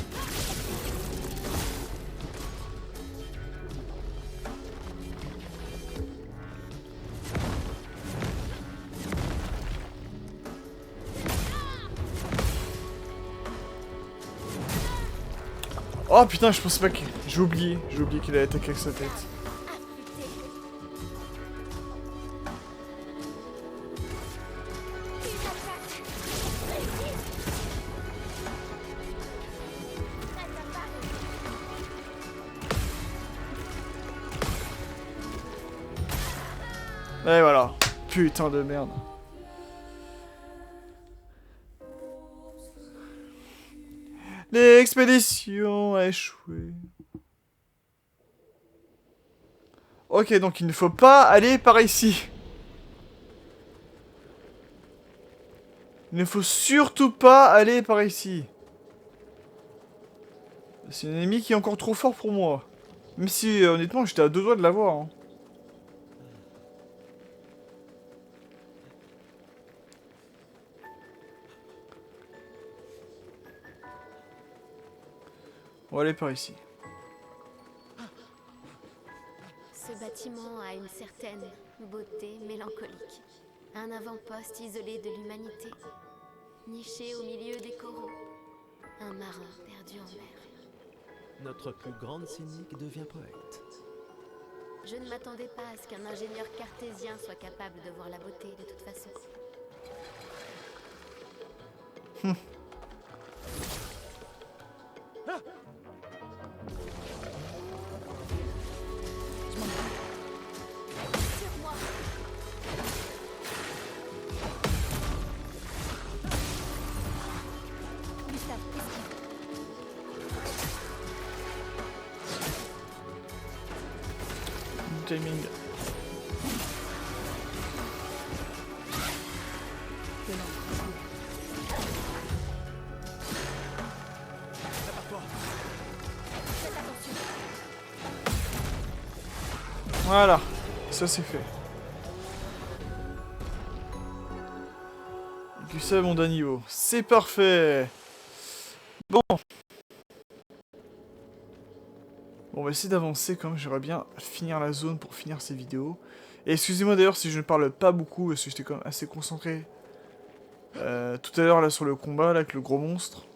Oh putain, je pensais pas que... J'ai oublié qu'il allait attaquer avec sa tête. Et voilà. Putain de merde. L'expédition a échoué. Ok, donc il ne faut pas aller par ici. Il ne faut surtout pas aller par ici. C'est un ennemi qui est encore trop fort pour moi. Même si, honnêtement, j'étais à 2 doigts de l'avoir. Hein. On va aller par ici. Ce bâtiment a une certaine beauté mélancolique. Un avant-poste isolé de l'humanité, niché au milieu des coraux. Un marin perdu en mer. Notre plus grande cynique devient poète. Je ne m'attendais pas à ce qu'un ingénieur cartésien soit capable de voir la beauté de toute façon. Timing. Voilà, ça c'est fait. Et ça mon d'un niveau. C'est parfait. Bon. Bon, on va essayer d'avancer quand même, j'aimerais bien finir la zone pour finir ces vidéos. Et excusez-moi d'ailleurs si je ne parle pas beaucoup, parce que j'étais quand même assez concentré tout à l'heure là sur le combat là, avec le gros monstre.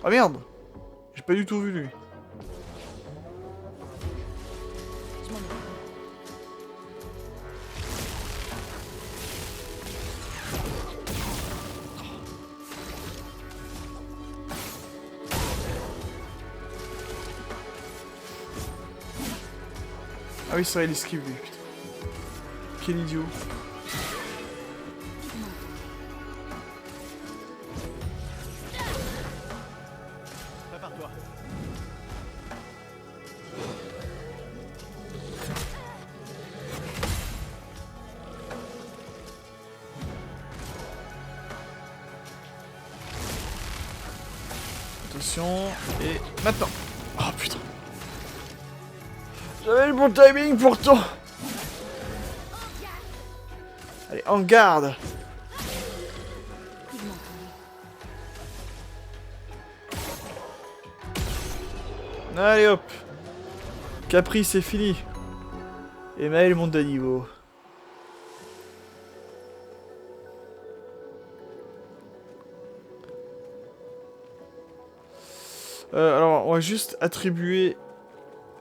Ah merde! J'ai pas du tout vu lui. Ah oui, c'est vrai, il esquive lui, putain. Quel idiot. Prépare-toi. Attention, et maintenant. Oh putain. J'avais le bon timing pourtant. Allez, en garde. Allez hop. Capri c'est fini. Et Maël monte d'un niveau. Alors on va juste attribuer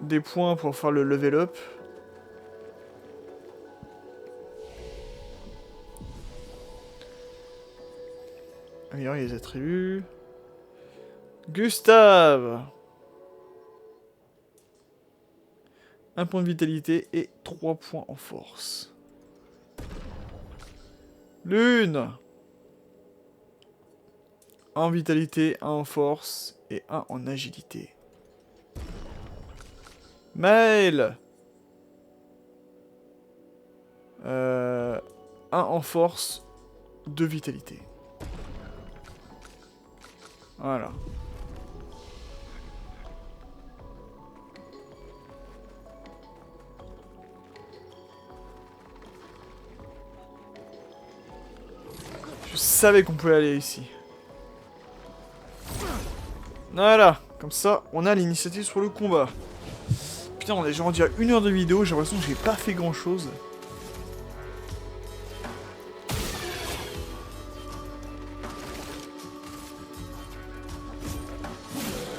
des points pour faire le level up. Améliorer les attributs. Gustave. 1 point de vitalité et 3 points en force. Lune. 1 en vitalité, 1 en force et 1 en agilité. Maël. 1 en force, 2 vitalité. Voilà. Je savais qu'on pouvait aller ici. Voilà, comme ça, on a l'initiative sur le combat. Putain, on a déjà rendu à 1 heure de vidéo, j'ai l'impression que j'ai pas fait grand chose.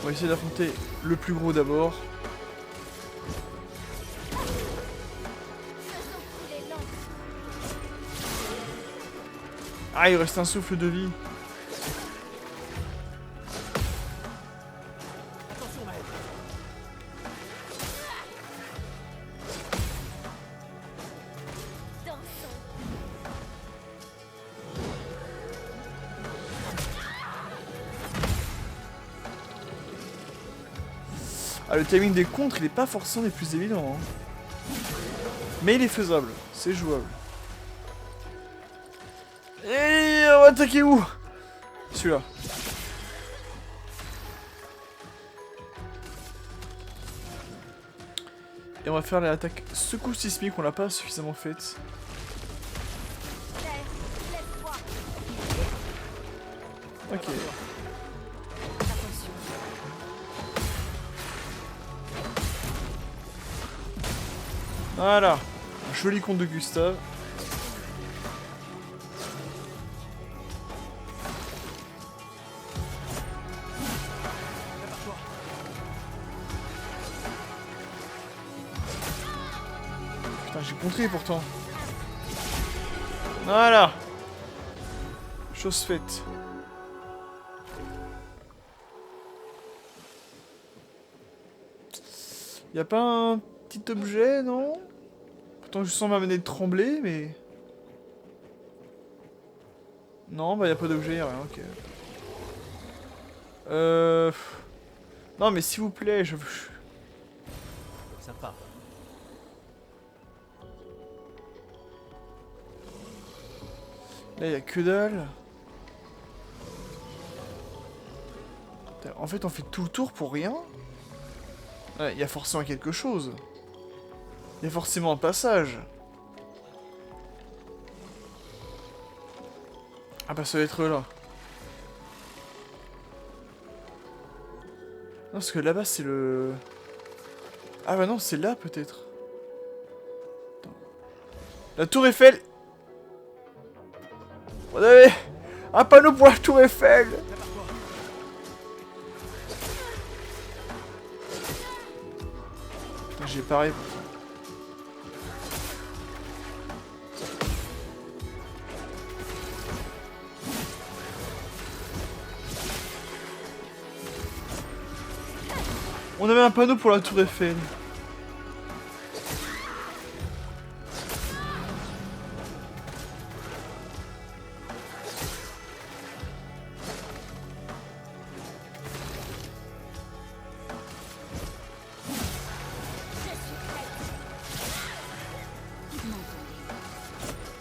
On va essayer d'affronter le plus gros d'abord. Ah, il reste un souffle de vie. Ah, le timing des contres, il est pas forcément les plus évidents. Hein. Mais il est faisable, c'est jouable. Et on va attaquer où? Celui-là. Et on va faire l'attaque secousse sismique, on l'a pas suffisamment faite. Ok. Voilà. Un joli compte de Gustave. Putain, j'ai contré pourtant. Voilà. Chose faite. Y a pas un petit objet, non? Pourtant, je sens ma manette trembler, mais... Non, bah y a pas d'objet, y'a rien, ok. Non, mais s'il vous plaît, je... Ça part. Là, y'a que dalle. En fait, on fait tout le tour pour rien. Ouais, y a forcément quelque chose. Y a forcément un passage. Ah bah ça va être là. Non, parce que là-bas c'est le... Ah bah non, c'est là peut-être. La tour Eiffel. On avait un panneau pour la tour Eiffel. Putain, j'ai pareil pourtant. On avait un panneau pour la tour Eiffel.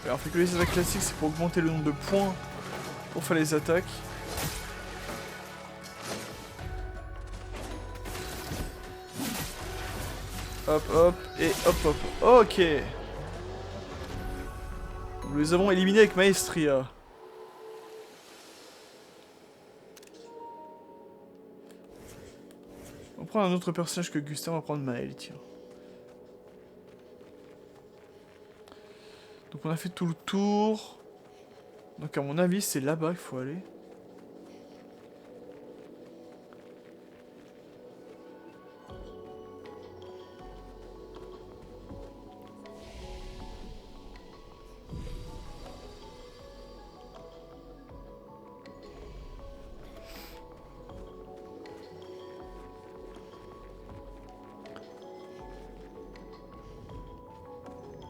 Alors, on fait que les attaques classiques, c'est pour augmenter le nombre de points pour faire les attaques. Hop, hop, et hop, hop. Ok. Nous les avons éliminés avec Maestria. On prend un autre personnage que Gustave, on va prendre Maël, tiens. Donc on a fait tout le tour. Donc à mon avis, c'est là-bas qu'il faut aller.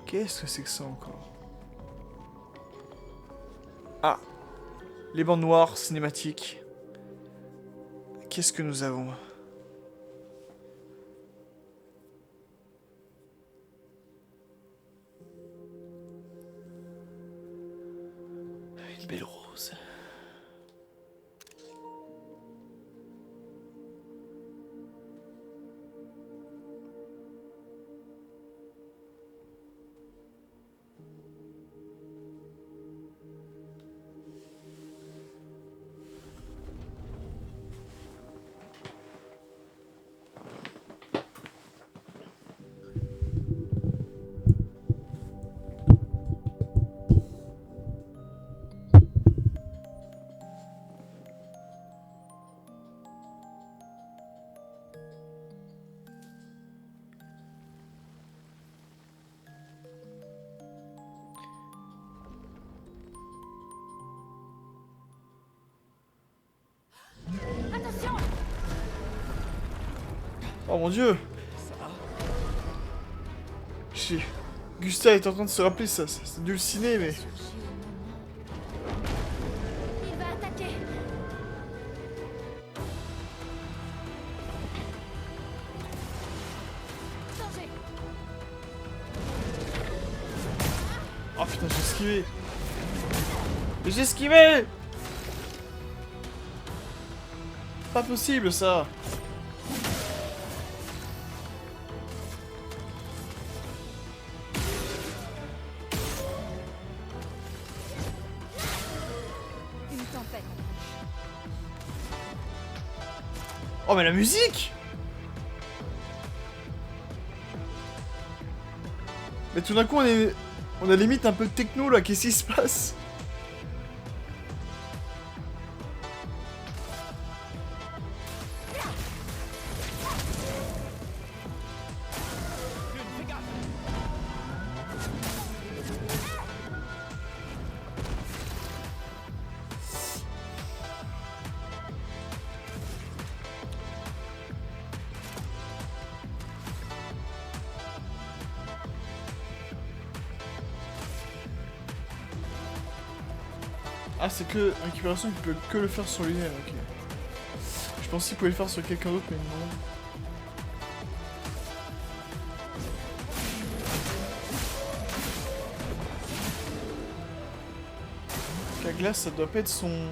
Qu'est-ce que c'est que ça encore? Ah! Les bandes noires cinématiques. Qu'est-ce que nous avons? Une belle rose. Oh mon dieu! Gustave est en train de se rappeler ça, c'est dû le ciné, mais... Il va attaquer. Danger. Oh putain, j'ai esquivé. Mais j'ai esquivé. Pas possible ça. Une tempête. Oh mais la musique. Mais tout d'un coup on a limite un peu de techno là, qu'est-ce qui se passe? Ah, c'est que récupération qui peut que le faire sur lui-même, ok. Je pensais qu'il pouvait le faire sur quelqu'un d'autre, mais non. La glace, ça doit pas être son...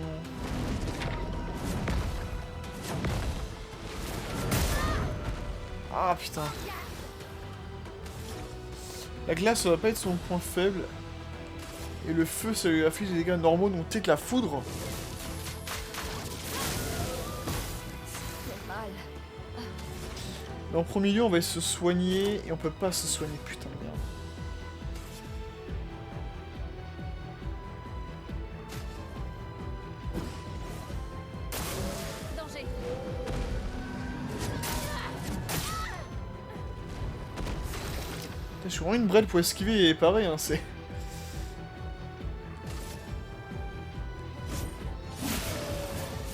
Ah putain. La glace, ça doit pas être son point faible. Et le feu, ça lui affiche des dégâts normaux, donc peut-être la foudre. C'est mal. Mais en premier lieu, on va se soigner, et on peut pas se soigner, putain de merde. Danger. Putain, je suis vraiment une brêle pour esquiver et pareil, hein, c'est...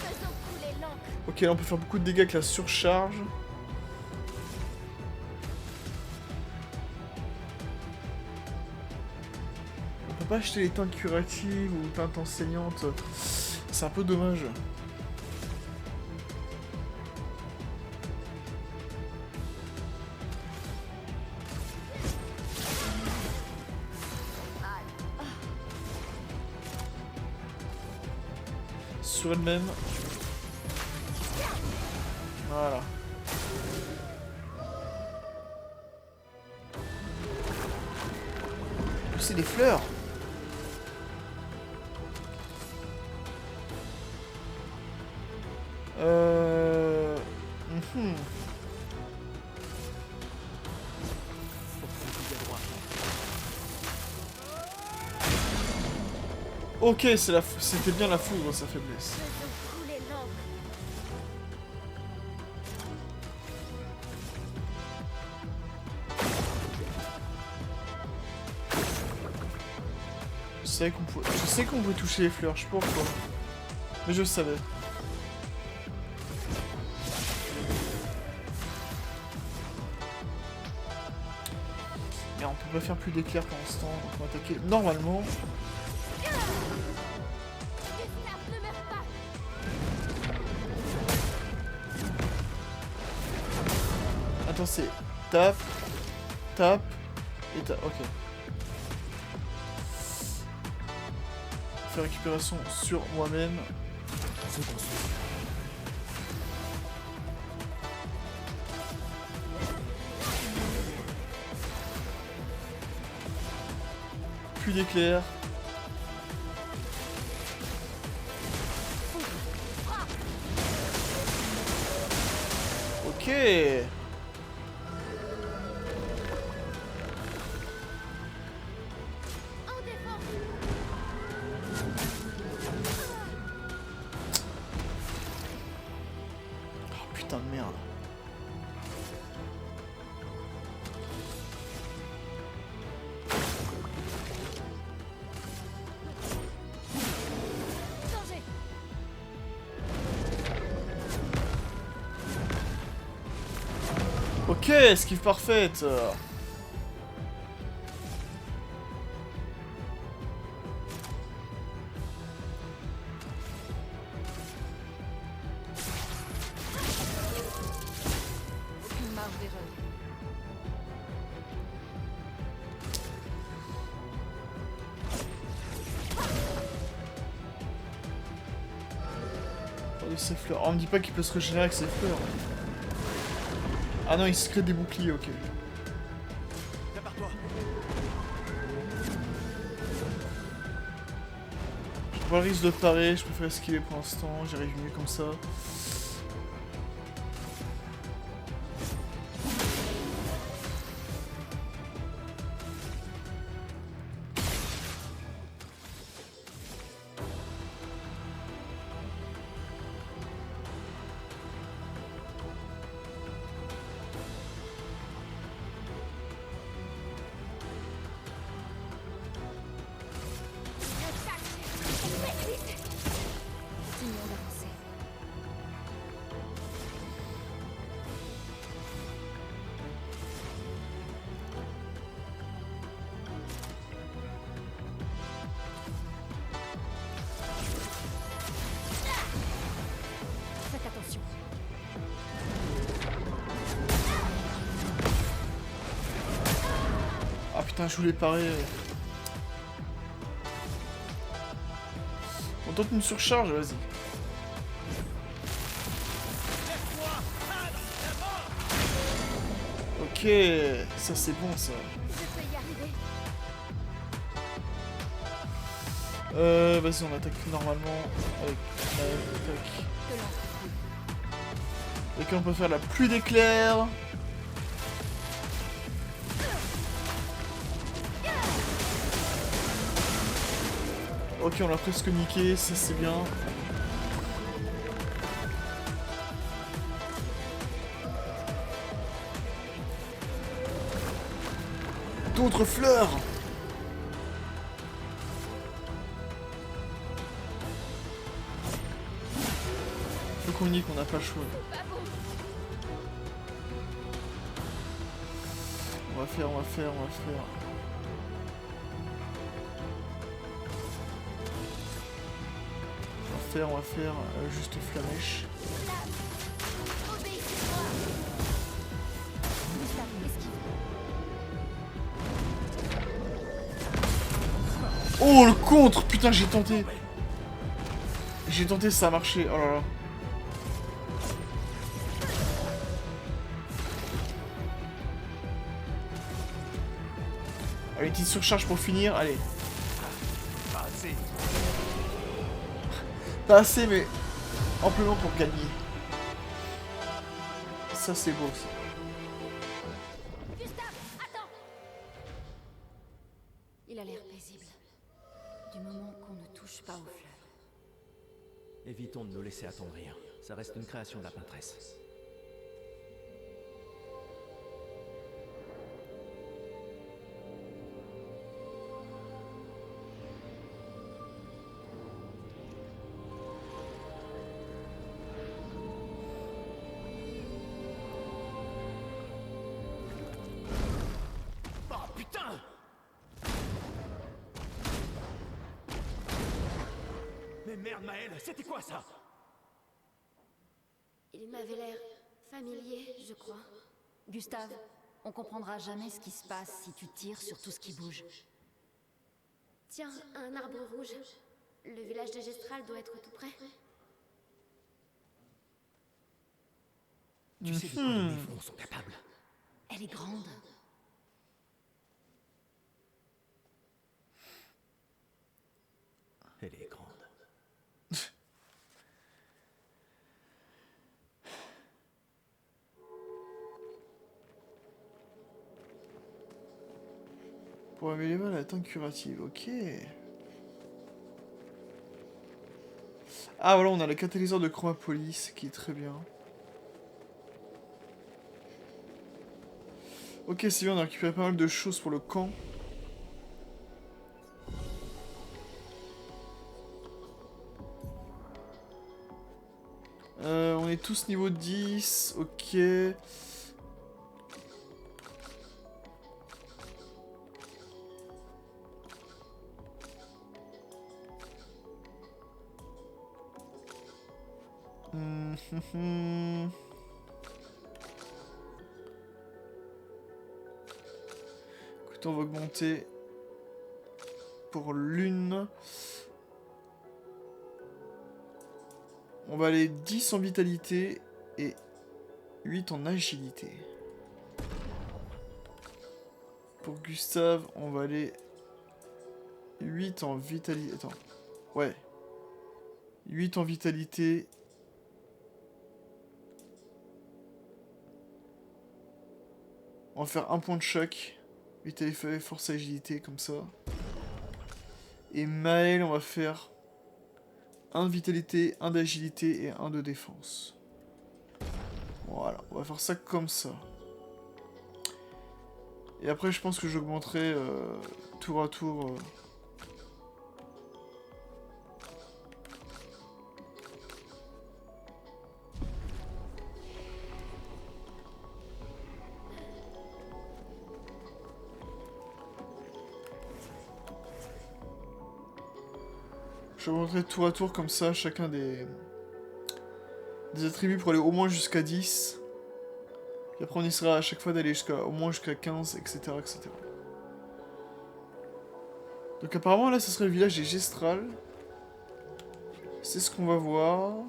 Faisons couler l'encre. Ok, là on peut faire beaucoup de dégâts avec la surcharge. On peut pas acheter les teintes curatives ou teintes enseignantes. C'est un peu dommage. Sur elle-même. Voilà. C'est des fleurs. Mhm. Ok, c'était bien la foudre, sa faiblesse. Faisons couler l'encre. Je sais qu'on pouvait toucher les fleurs, je sais pas pourquoi. Mais je le savais. Mais on peut pas faire plus d'éclairs pour l'instant, donc on va attaquer normalement. Gustave, ne meurs pas. Attends, c'est tape, tape et tape. Ok. Faire récupération sur moi-même. Plus d'éclairs. Ok. En défense. Oh putain de merde. Danger. Ok, esquive parfaite. Aucune marge d'erreur. de ses fleurs. Oh, on me dit pas qu'il peut se régénérer avec ses fleurs. Ah non, il se crée des boucliers, ok. Prépare-toi. Je prends le risque de parer, je préfère esquiver pour l'instant, j'arrive mieux comme ça. Continuons d'avancer. Faites attention. Ah putain, je voulais parer. On tente une surcharge, vas-y. Ok, ça c'est bon ça. Je peux y arriver. Vas-y, on attaque normalement avec l'attaque. De l'encre coule. Et qu'on peut faire la pluie d'éclairs. Ok, on l'a presque niqué, ça c'est bien. D'autres fleurs. Faut qu'on nique, on n'a pas le choix. On va faire. On va faire juste flamèche. Gustave, esquive. Oh le contre. Putain, j'ai tenté. J'ai tenté, ça a marché. Oh là là. Allez, une petite surcharge pour finir, allez. Pas assez. Pas assez, mais amplement pour gagner. Ça, c'est beau, ça. Gustave, attends. Il a l'air paisible. Du moment qu'on ne touche pas aux fleurs. Évitons de nous laisser attendrir. Ça reste une création de la peintresse. Oh putain! Mais merde Maël, c'était quoi ça? Il m'avait l'air familier, je crois. Gustave, on comprendra jamais ce qui se passe si tu tires sur tout ce qui bouge. Tiens, un arbre rouge. Le village de Gestral doit être tout près. Tu sais de quoi les névrons sont capables? Elle est grande. Elle est grande. Pour améliorer la teinte curative, ok. Ah voilà, on a le catalyseur de chromapolis qui est très bien. Ok, c'est bien, on a récupéré pas mal de choses pour le camp. On est tous niveau 10, ok. Écoute, on va augmenter pour l'une. On On va aller 10 en vitalité et 8 en agilité. Pour Gustave, on va aller 8 en vitalité. Attends. Ouais. 8 en vitalité. On va faire un point de choc. Vitalité, force, agilité, comme ça. Et Maël, on va faire 1 de vitalité, 1 d'agilité et 1 de défense. Voilà, on va faire ça comme ça. Et après, je pense que j'augmenterai tour à tour. J'augmenterai tour à tour comme ça chacun des attributs pour aller au moins jusqu'à 10. Puis après on essaiera à chaque fois d'aller au moins jusqu'à 15, etc., etc. Donc apparemment là ce serait le village des Gestrals. C'est ce qu'on va voir.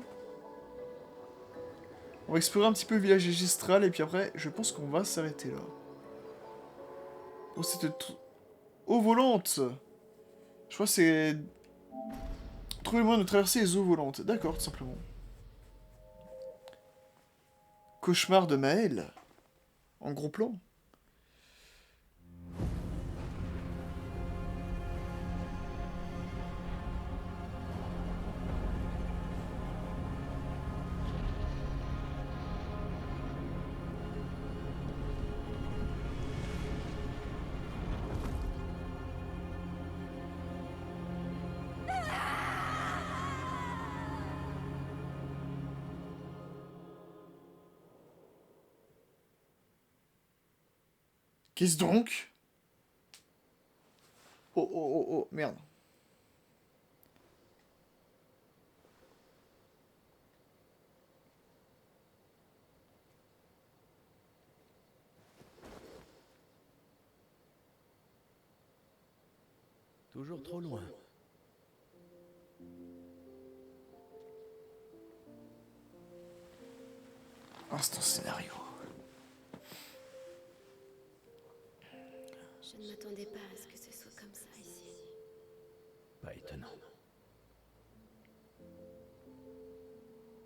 On va explorer un petit peu le village des Gestrals et puis après je pense qu'on va s'arrêter là. Oh c'était... Eau volante. Je crois que c'est... Trouver le moyen de traverser les eaux volantes. D'accord, tout simplement. Cauchemar de Maël. En gros plan. Qu'est-ce donc? Oh, oh, oh, oh, merde. Toujours trop loin. Instant scénario. Je ne m'attendais pas à ce que ce soit comme ça ici. Pas étonnant.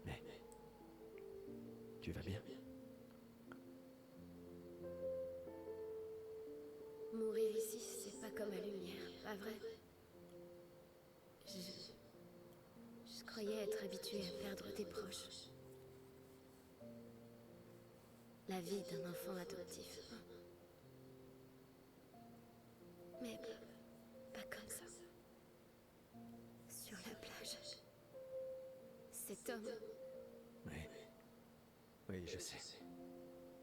Mais... Tu vas bien? Mourir ici, c'est pas comme à Lumière, pas vrai? Je croyais être habituée à perdre des proches. La vie d'un enfant adoptif. Mais pas comme ça. Sur la plage. Cet homme. Oui. Oui, je sais.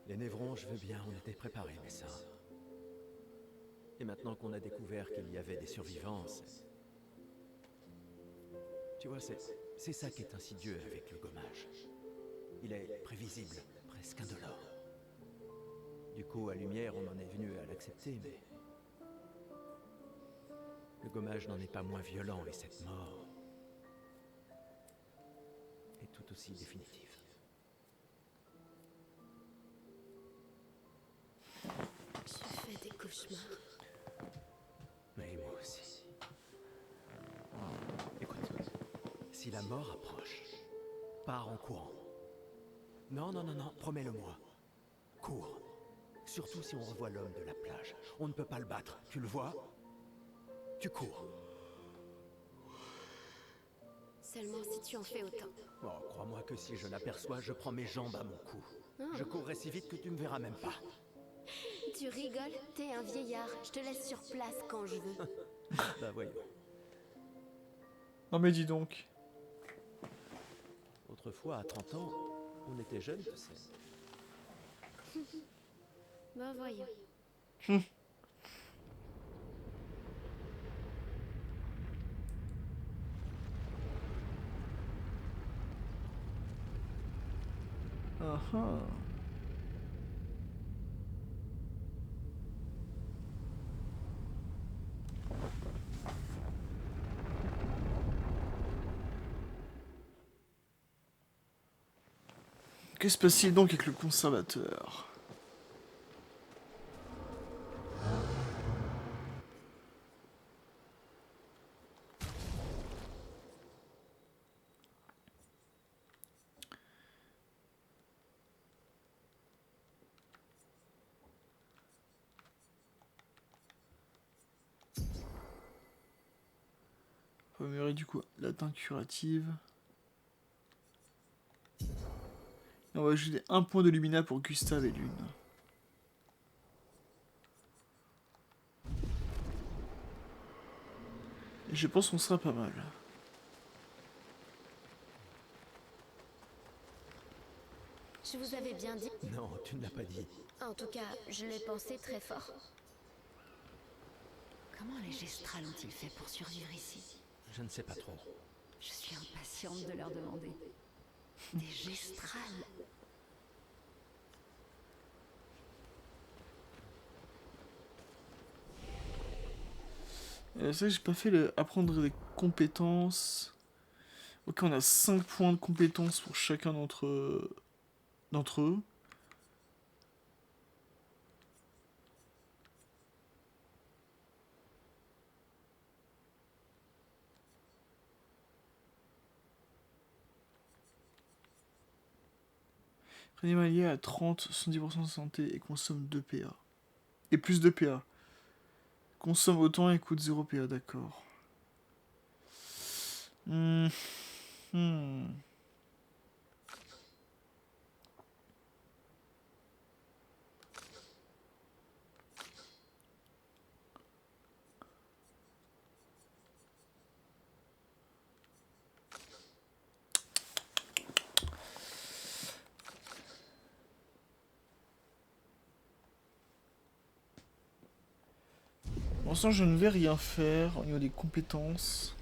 Les névrons, je veux bien, on était préparés, mais ça... Et maintenant qu'on a découvert qu'il y avait des survivants, tu vois, c'est ça qui est insidieux avec le gommage. Il est prévisible, presque indolore. Du coup, à Lumière, on en est venu à l'accepter, mais... Le gommage n'en est pas moins violent, et cette mort... est tout aussi définitive. Je fais des cauchemars. Mais moi aussi. Écoute, si la mort approche, pars en courant. Non, non, non, non, promets-le-moi. Cours. Surtout si on revoit l'homme de la plage. On ne peut pas le battre, tu le vois? Tu cours. Seulement si tu en fais autant. Oh, crois-moi que si je l'aperçois, je prends mes jambes à mon cou. Je courrai si vite que tu me verras même pas. Tu rigoles? T'es un vieillard. Je te laisse sur place quand je veux. Bah voyons. Non mais dis donc. Autrefois, à 30 ans, on était jeunes, tu sais. Ben voyons. Ah ah. Que se passe-t-il donc avec le conservateur? On va améliorer du coup l'atteinte curative. Et on va ajouter un point de lumina pour Gustave et Lune. Et je pense qu'on sera pas mal. Je vous avais bien dit. Non, tu ne l'as pas dit. En tout cas, je l'ai pensé très fort. Comment les Gestrals ont-ils fait pour survivre ici? Je ne sais pas trop. Je suis impatiente de leur demander. Des Gestrals? C'est vrai que j'ai pas fait le apprendre des compétences. Ok, on a 5 points de compétences pour chacun d'entre eux. Animalier à 30, 70% de santé et consomme 2 PA. Et plus de PA. Consomme autant et coûte 0 PA, d'accord. Pour l'instant, je ne vais rien faire au niveau des compétences.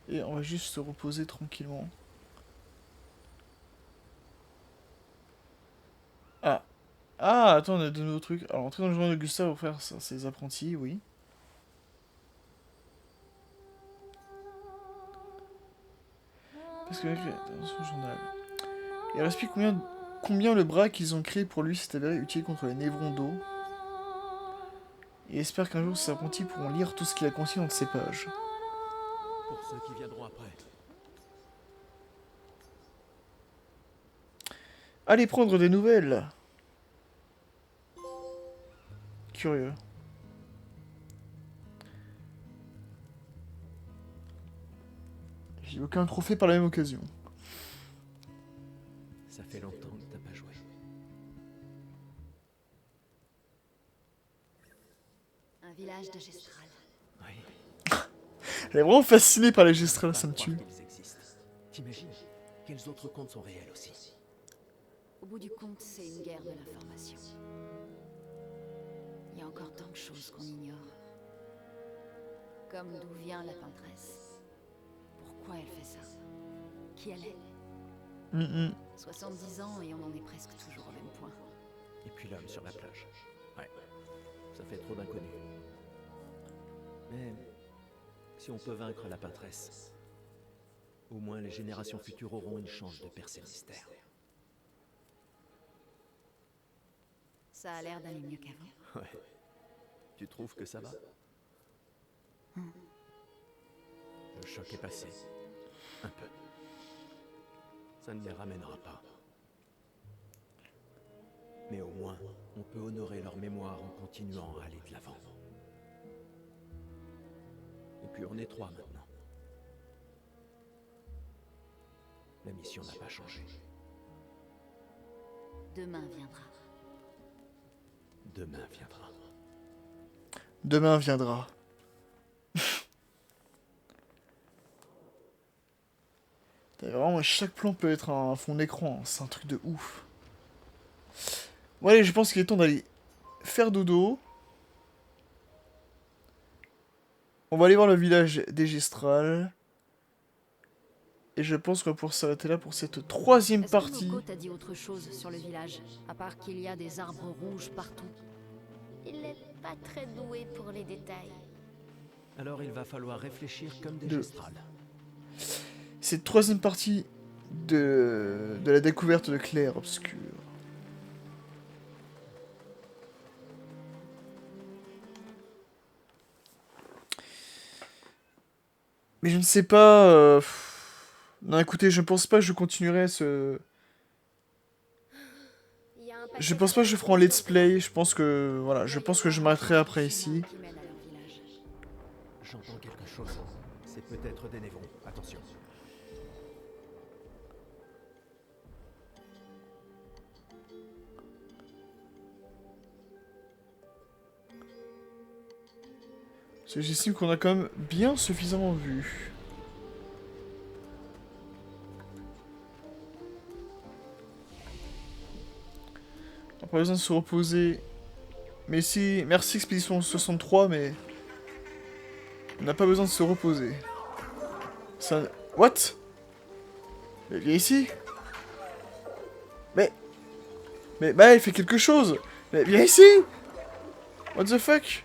Et on va juste se reposer tranquillement. Ah. Ah, attends, on a de nouveaux trucs. Alors, entrer dans le journal de Gustave pour faire ça, ses apprentis, oui. Parce que dans son journal. Il explique combien le bras qu'ils ont créé pour lui s'est avéré utile contre les névrons d'eau. Et espère qu'un jour ses apprentis pourront lire tout ce qu'il a consigné dans ces pages. Pour ceux qui viendront après. Allez prendre des nouvelles. Curieux. J'ai aucun trophée par la même occasion. Ça fait longtemps que t'as pas joué. Un village de Gestral. Oui. Elle est vraiment fascinée par les gestrales, ça me tue. Qu'ils existent. T'imagines? Quels autres contes sont réels aussi? Au bout du compte, c'est une guerre de l'information. Il y a encore tant de choses qu'on ignore. Comme d'où vient la peintresse. Pourquoi elle fait ça? Qui elle est? 70 ans et on en est presque toujours au même point. Et puis l'homme sur la plage. Ouais. Ça fait trop d'inconnus. Mais si on peut vaincre la peintresse, au moins les générations futures auront une chance de percer le mystère. Ça a l'air d'aller mieux qu'avant. Ouais. Tu trouves que ça va? Le choc est passé. Un peu. Ça ne les ramènera pas. Mais au moins, on peut honorer leur mémoire en continuant à aller de l'avant. Et puis on est 3 maintenant. La mission n'a pas changé. Demain viendra. Demain viendra. Demain viendra. Vraiment, chaque plan peut être un fond d'écran, c'est un truc de ouf. Bon allez, je pense qu'il est temps d'aller faire dodo. On va aller voir le village des Gestrals. Et je pense qu'on va pouvoir s'arrêter là pour cette 3e partie. Est-ce que t'a dit autre chose sur le village, à part qu'il y a des arbres rouges partout? Il n'est pas très doué pour les détails. Alors il va falloir réfléchir comme des Deux. gestrales. Cette 3e partie de la découverte de clair obscur. Mais je ne sais pas... Non, écoutez, je pense pas que je continuerai ce... Je pense pas que je ferai un let's play, je pense que... Voilà, je pense que je m'arrêterai après ici. J'entends quelque chose. C'est peut-être des névrons. Attention. Parce que j'estime qu'on a quand même bien suffisamment vu. On n'a pas besoin de se reposer. Mais si... Merci Expédition 63, mais... On n'a pas besoin de se reposer. Ça... What? Mais viens ici. Mais... bah, il fait quelque chose. Mais viens ici. What the fuck?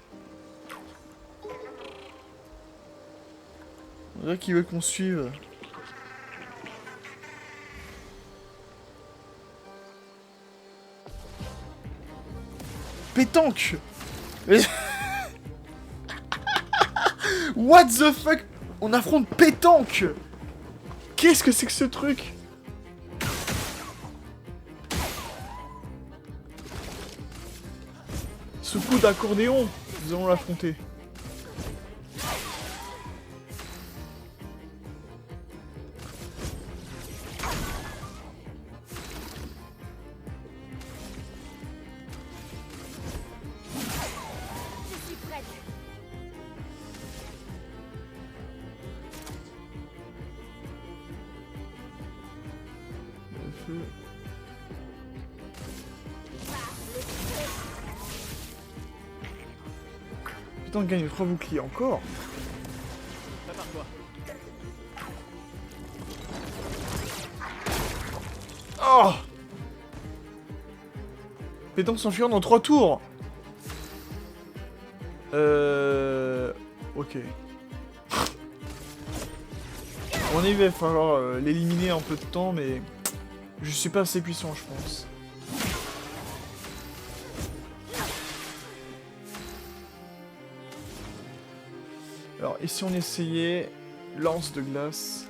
On dirait qu'il veut qu'on suive. Pétanque. Mais... What the fuck? On affronte pétanque. Qu'est-ce que c'est que ce truc? Ce coup d'accordéon, nous allons l'affronter. Putain, on gagne 3 boucliers encore. Oh! Pétanque s'enfuir dans 3 tours. Ok. On il va falloir l'éliminer un peu de temps, mais je suis pas assez puissant, je pense. Alors, et si on essayait lance de glace?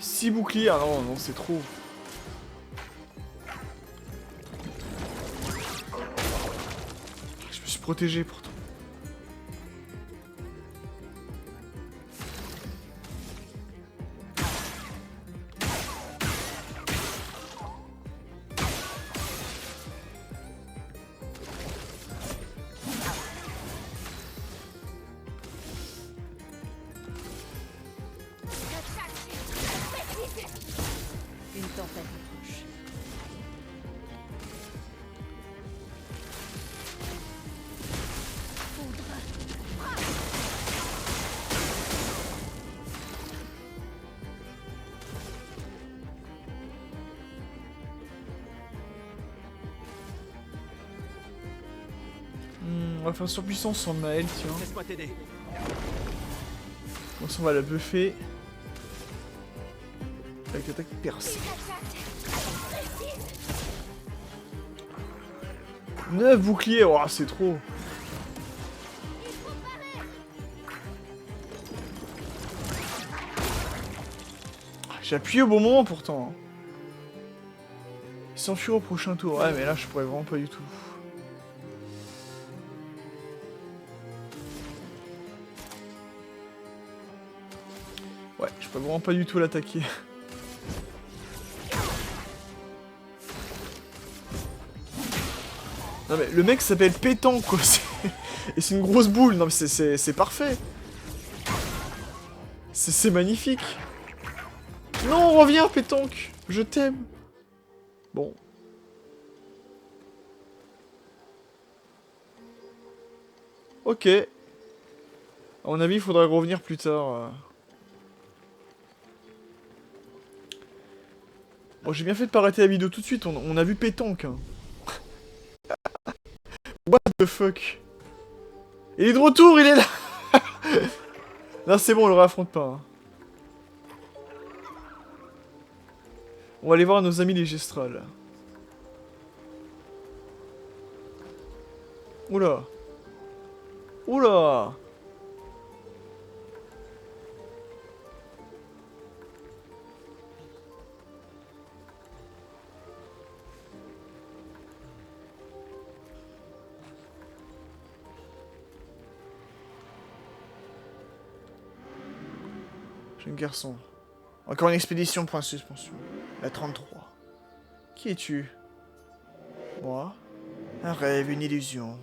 Six boucliers, ah non, non, c'est trop. Je me suis protégé pourtant. Une tempête approche. On va faire surpuissance sur Maël, tiens. Laisse-moi t'aider. Bon, ça, on va la buffer. Avec l'attaque percée. 9 boucliers, oh, c'est trop. J'ai appuyé au bon moment pourtant. Il s'enfuit au prochain tour. Ouais, mais là, je pourrais vraiment pas du tout. Ouais, je peux vraiment pas du tout l'attaquer. Non mais le mec s'appelle Pétanque quoi. Et c'est une grosse boule. Non mais c'est parfait. C'est magnifique. Non, reviens Pétanque. Je t'aime. Bon. Ok. À mon avis, il faudrait revenir plus tard. Bon, j'ai bien fait de pas arrêter la vidéo tout de suite. On a vu Pétanque. Hein. What the fuck? Il est de retour, il est là. Non, c'est bon, on le réaffronte pas. Hein. On va aller voir nos amis les Gestrals. Oula. Oula. Jeune garçon. Encore une expédition, point de suspension. La 33. Qui es-tu? Moi? Un rêve, une illusion.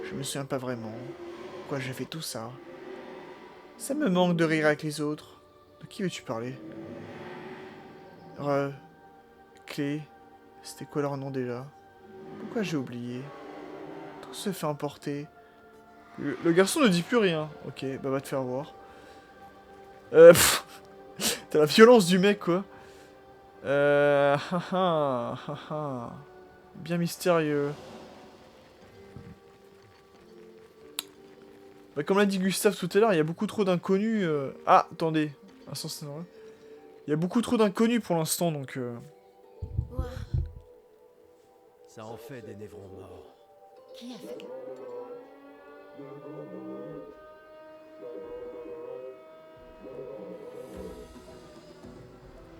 Je me souviens pas vraiment. Pourquoi j'ai fait tout ça? Ça me manque de rire avec les autres. De qui veux-tu parler? Clé. C'était quoi leur nom déjà? Pourquoi j'ai oublié? Tout se fait emporter. Le garçon ne dit plus rien. Ok, bah va te faire voir. T'as la violence du mec, quoi. Bien mystérieux. Bah, comme l'a dit Gustave tout à l'heure, il y a beaucoup trop d'inconnus. Ah, attendez. Il y a beaucoup trop d'inconnus pour l'instant, donc... Ouah, Ça en fait des névrons morts. Qui a fait?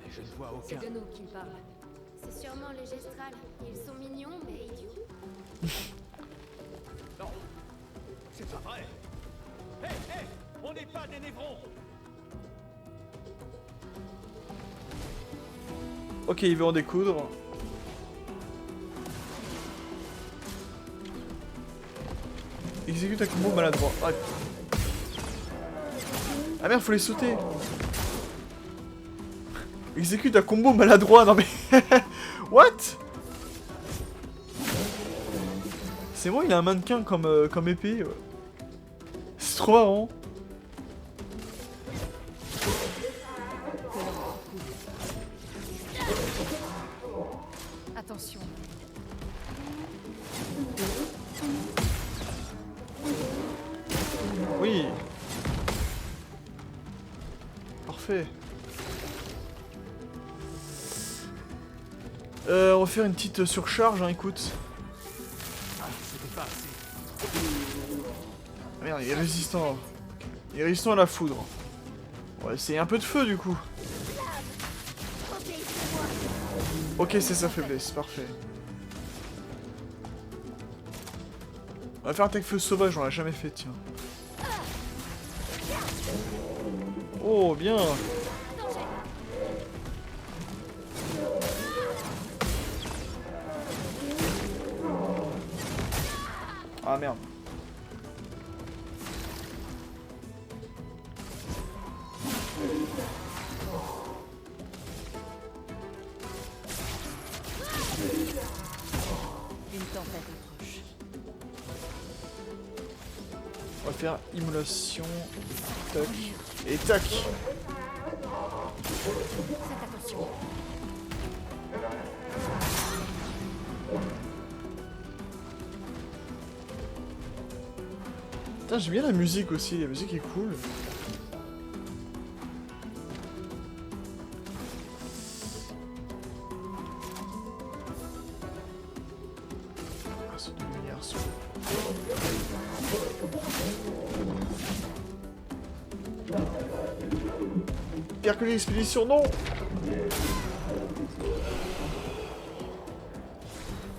Mais je ne vois C'est aucun. de nous qu'il parle. c'est sûrement les Gestrals. Ils sont mignons, mais idiots. Non, c'est pas vrai. Hé, hé, on n'est pas des névrons. Ok, il veut en découdre. Exécute un combo maladroit. Ah, ah merde, faut les sauter. Exécute un combo maladroit, non mais... What? C'est bon, il a un mannequin comme épée. C'est trop marrant. Attention. Oui. Parfait. On va faire une petite surcharge, hein, écoute. Ah, c'était pas assez. Ah merde, il est résistant. Il est résistant à la foudre. On va essayer un peu de feu, du coup. Ok, c'est sa faiblesse, parfait. On va faire attaque feu sauvage, on l'a jamais fait, tiens. Oh, bien. Ah merde. Une tempête approche. On va faire immolation. Tac. Et tac. Faites attention. Putain, j'aime bien la musique aussi, la musique est cool. Ah, c'est de lumière, ça. Pire que l'expédition, non!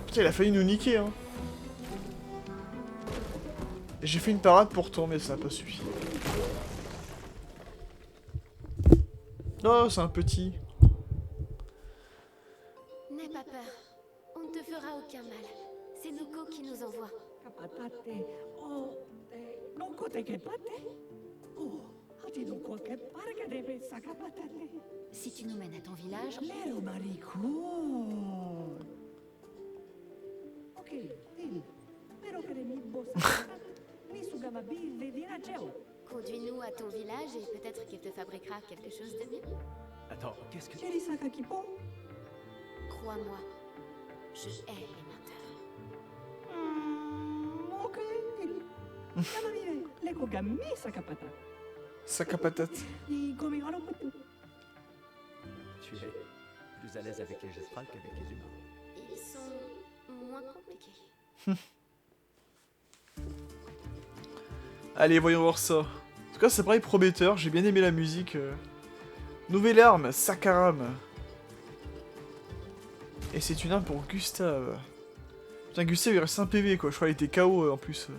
Putain, il a failli nous niquer, hein. J'ai fait une parade pourtant, mais ça n'a pas suffi. Oh, c'est un petit. N'aie pas peur. On ne te fera aucun mal. C'est Noko qui nous envoie. Capatate, non cote che pate? Oggi non qualche parga deve capatate. Si tu nous mènes à ton village, L'ero maricón. Ok, dimmi. Pero che mi bossa. Mi sugama bille di rageo. Conduis-nous à ton village et peut-être qu'il te fabriquera quelque chose de mieux. Attends, qu'est-ce que... C'eri saka kipo? Crois-moi, je hais les menteurs. Ok, dimmi. Chiama dire, l'ego gammi capata. Sac à patate. I come vanno un po'. Tu es plus à l'aise avec les gestrales qu'avec les humains. Ils sont moins compliqués. Allez, voyons voir ça. En tout cas, c'est pareil prometteur. J'ai bien aimé la musique. Nouvelle arme, Sakaram. Et c'est une arme pour Gustave. Putain, Gustave il reste un PV quoi. Je crois qu'il était KO en plus.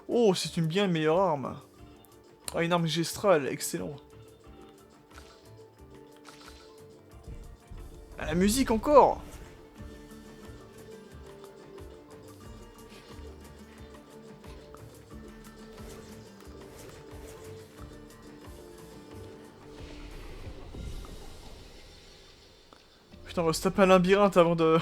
Oh, c'est une bien meilleure arme. Ah, une arme gestrale, excellent. Ah, la musique encore. Putain, on va se taper un labyrinthe avant de...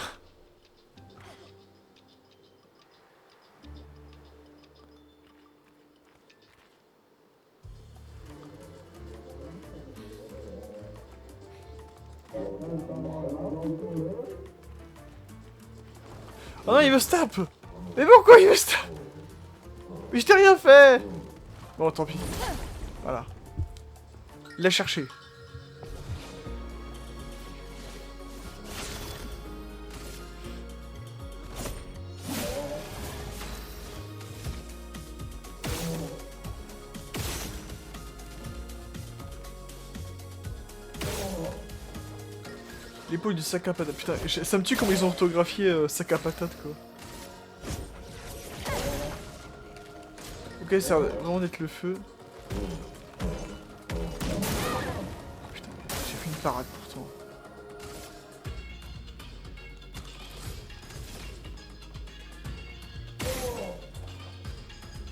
Oh non, il me tape. Mais pourquoi il me tape? Mais je t'ai rien fait. Bon, tant pis. Voilà. Il l'a cherché. L'épaule du sac à patate. Putain, ça me tue comment ils ont orthographié sac à patate quoi. Ok, ça a vraiment d'être le feu. Putain, j'ai fait une parade pourtant.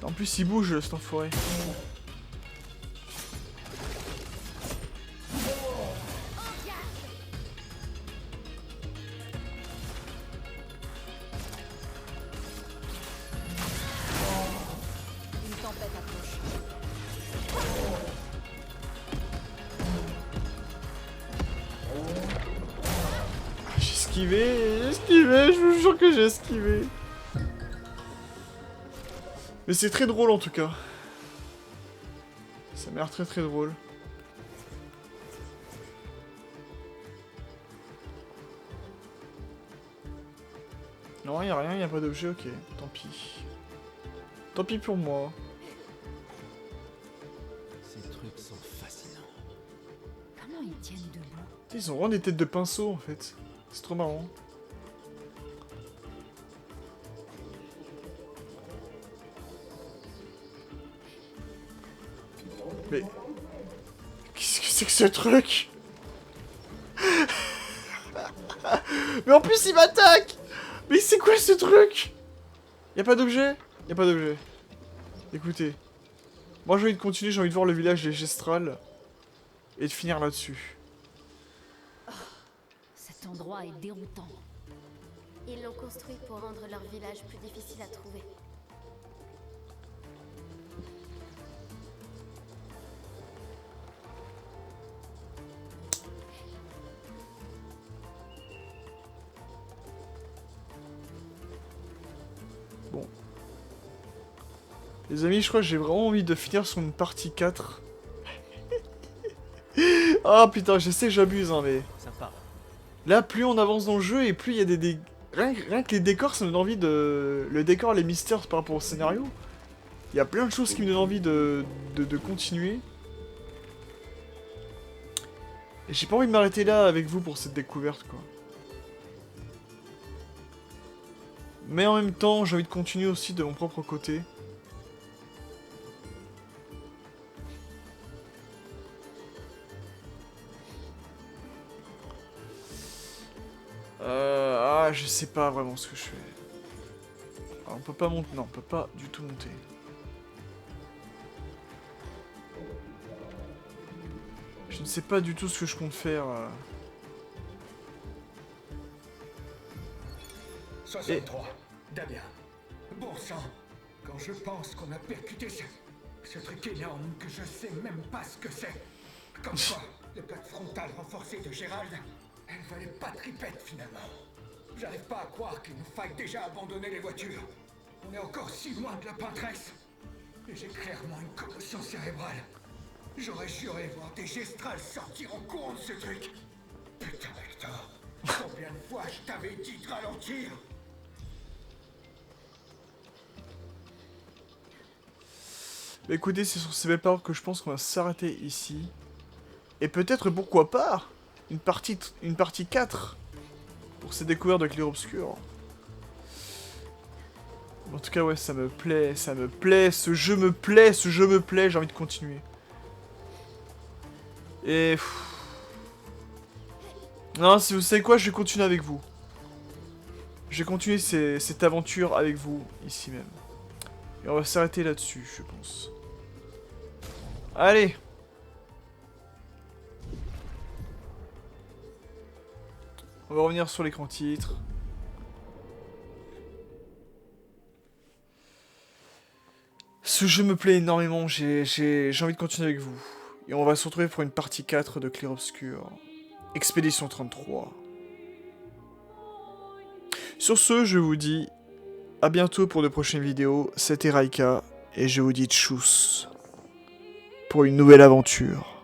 En plus, il bouge cet enfoiré. J'ai esquivé, je vous jure que j'ai esquivé. Mais c'est très drôle en tout cas. Ça m'a l'air très très drôle. Non, y'a rien, y'a pas d'objet, ok. Tant pis. Tant pis pour moi. Ces trucs sont fascinants. Comment ils tiennent debout? Ils ont vraiment des têtes de pinceau en fait. C'est trop marrant. Mais... Qu'est-ce que c'est que ce truc? Mais en plus il m'attaque. Mais c'est quoi ce truc? Y'a pas d'objet? Y'a pas d'objet. Écoutez. Moi j'ai envie de continuer, j'ai envie de voir le village des Gestrales. Et de finir là-dessus. Cet endroit est déroutant. Ils l'ont construit pour rendre leur village plus difficile à trouver. Bon. Les amis, je crois que j'ai vraiment envie de finir sur une partie 4. Ah putain, je sais que j'abuse, hein, mais... Sympa. Là, plus on avance dans le jeu, et plus il y a des... Rien que les décors, ça me donne envie de... Le décor, les mystères par rapport au scénario. Il y a plein de choses qui me donnent envie de continuer. Et j'ai pas envie de m'arrêter là avec vous pour cette découverte, quoi. Mais en même temps, j'ai envie de continuer aussi de mon propre côté. Ah, je sais pas vraiment ce que je fais. Alors, on peut pas monter, non, on peut pas du tout monter. Je ne sais pas du tout ce que je compte faire. 63. Damien. Bon sang. Quand je pense qu'on a percuté ce truc énorme que je sais même pas ce que c'est. Comme quoi, les plaques frontales renforcées de Gérald, elles valaient pas tripette finalement. J'arrive pas à croire qu'il nous faille déjà abandonner les voitures. On est encore si loin de la Pinteresse. Et j'ai clairement une commotion cérébrale. J'aurais juré voir des gestrales sortir en courant de ce truc. Putain, Hector. Combien de fois je t'avais dit de ralentir? Bah écoutez, c'est sur ces belles paroles que je pense qu'on va s'arrêter ici. Et peut-être, pourquoi pas, une partie 4 pour ces découvertes de clair-obscur. En tout cas, ouais, ça me plaît, ce jeu me plaît, j'ai envie de continuer. Et... Non, si vous savez quoi, je vais continuer avec vous. Je vais continuer cette aventure avec vous, ici même. Et on va s'arrêter là-dessus, je pense. Allez! On va revenir sur l'écran titre. Ce jeu me plaît énormément, j'ai envie de continuer avec vous. Et on va se retrouver pour une partie 4 de Clair-Obscur. Expédition 33. Sur ce, je vous dis à bientôt pour de prochaines vidéos. C'était Raika, et je vous dis tchuss pour une nouvelle aventure.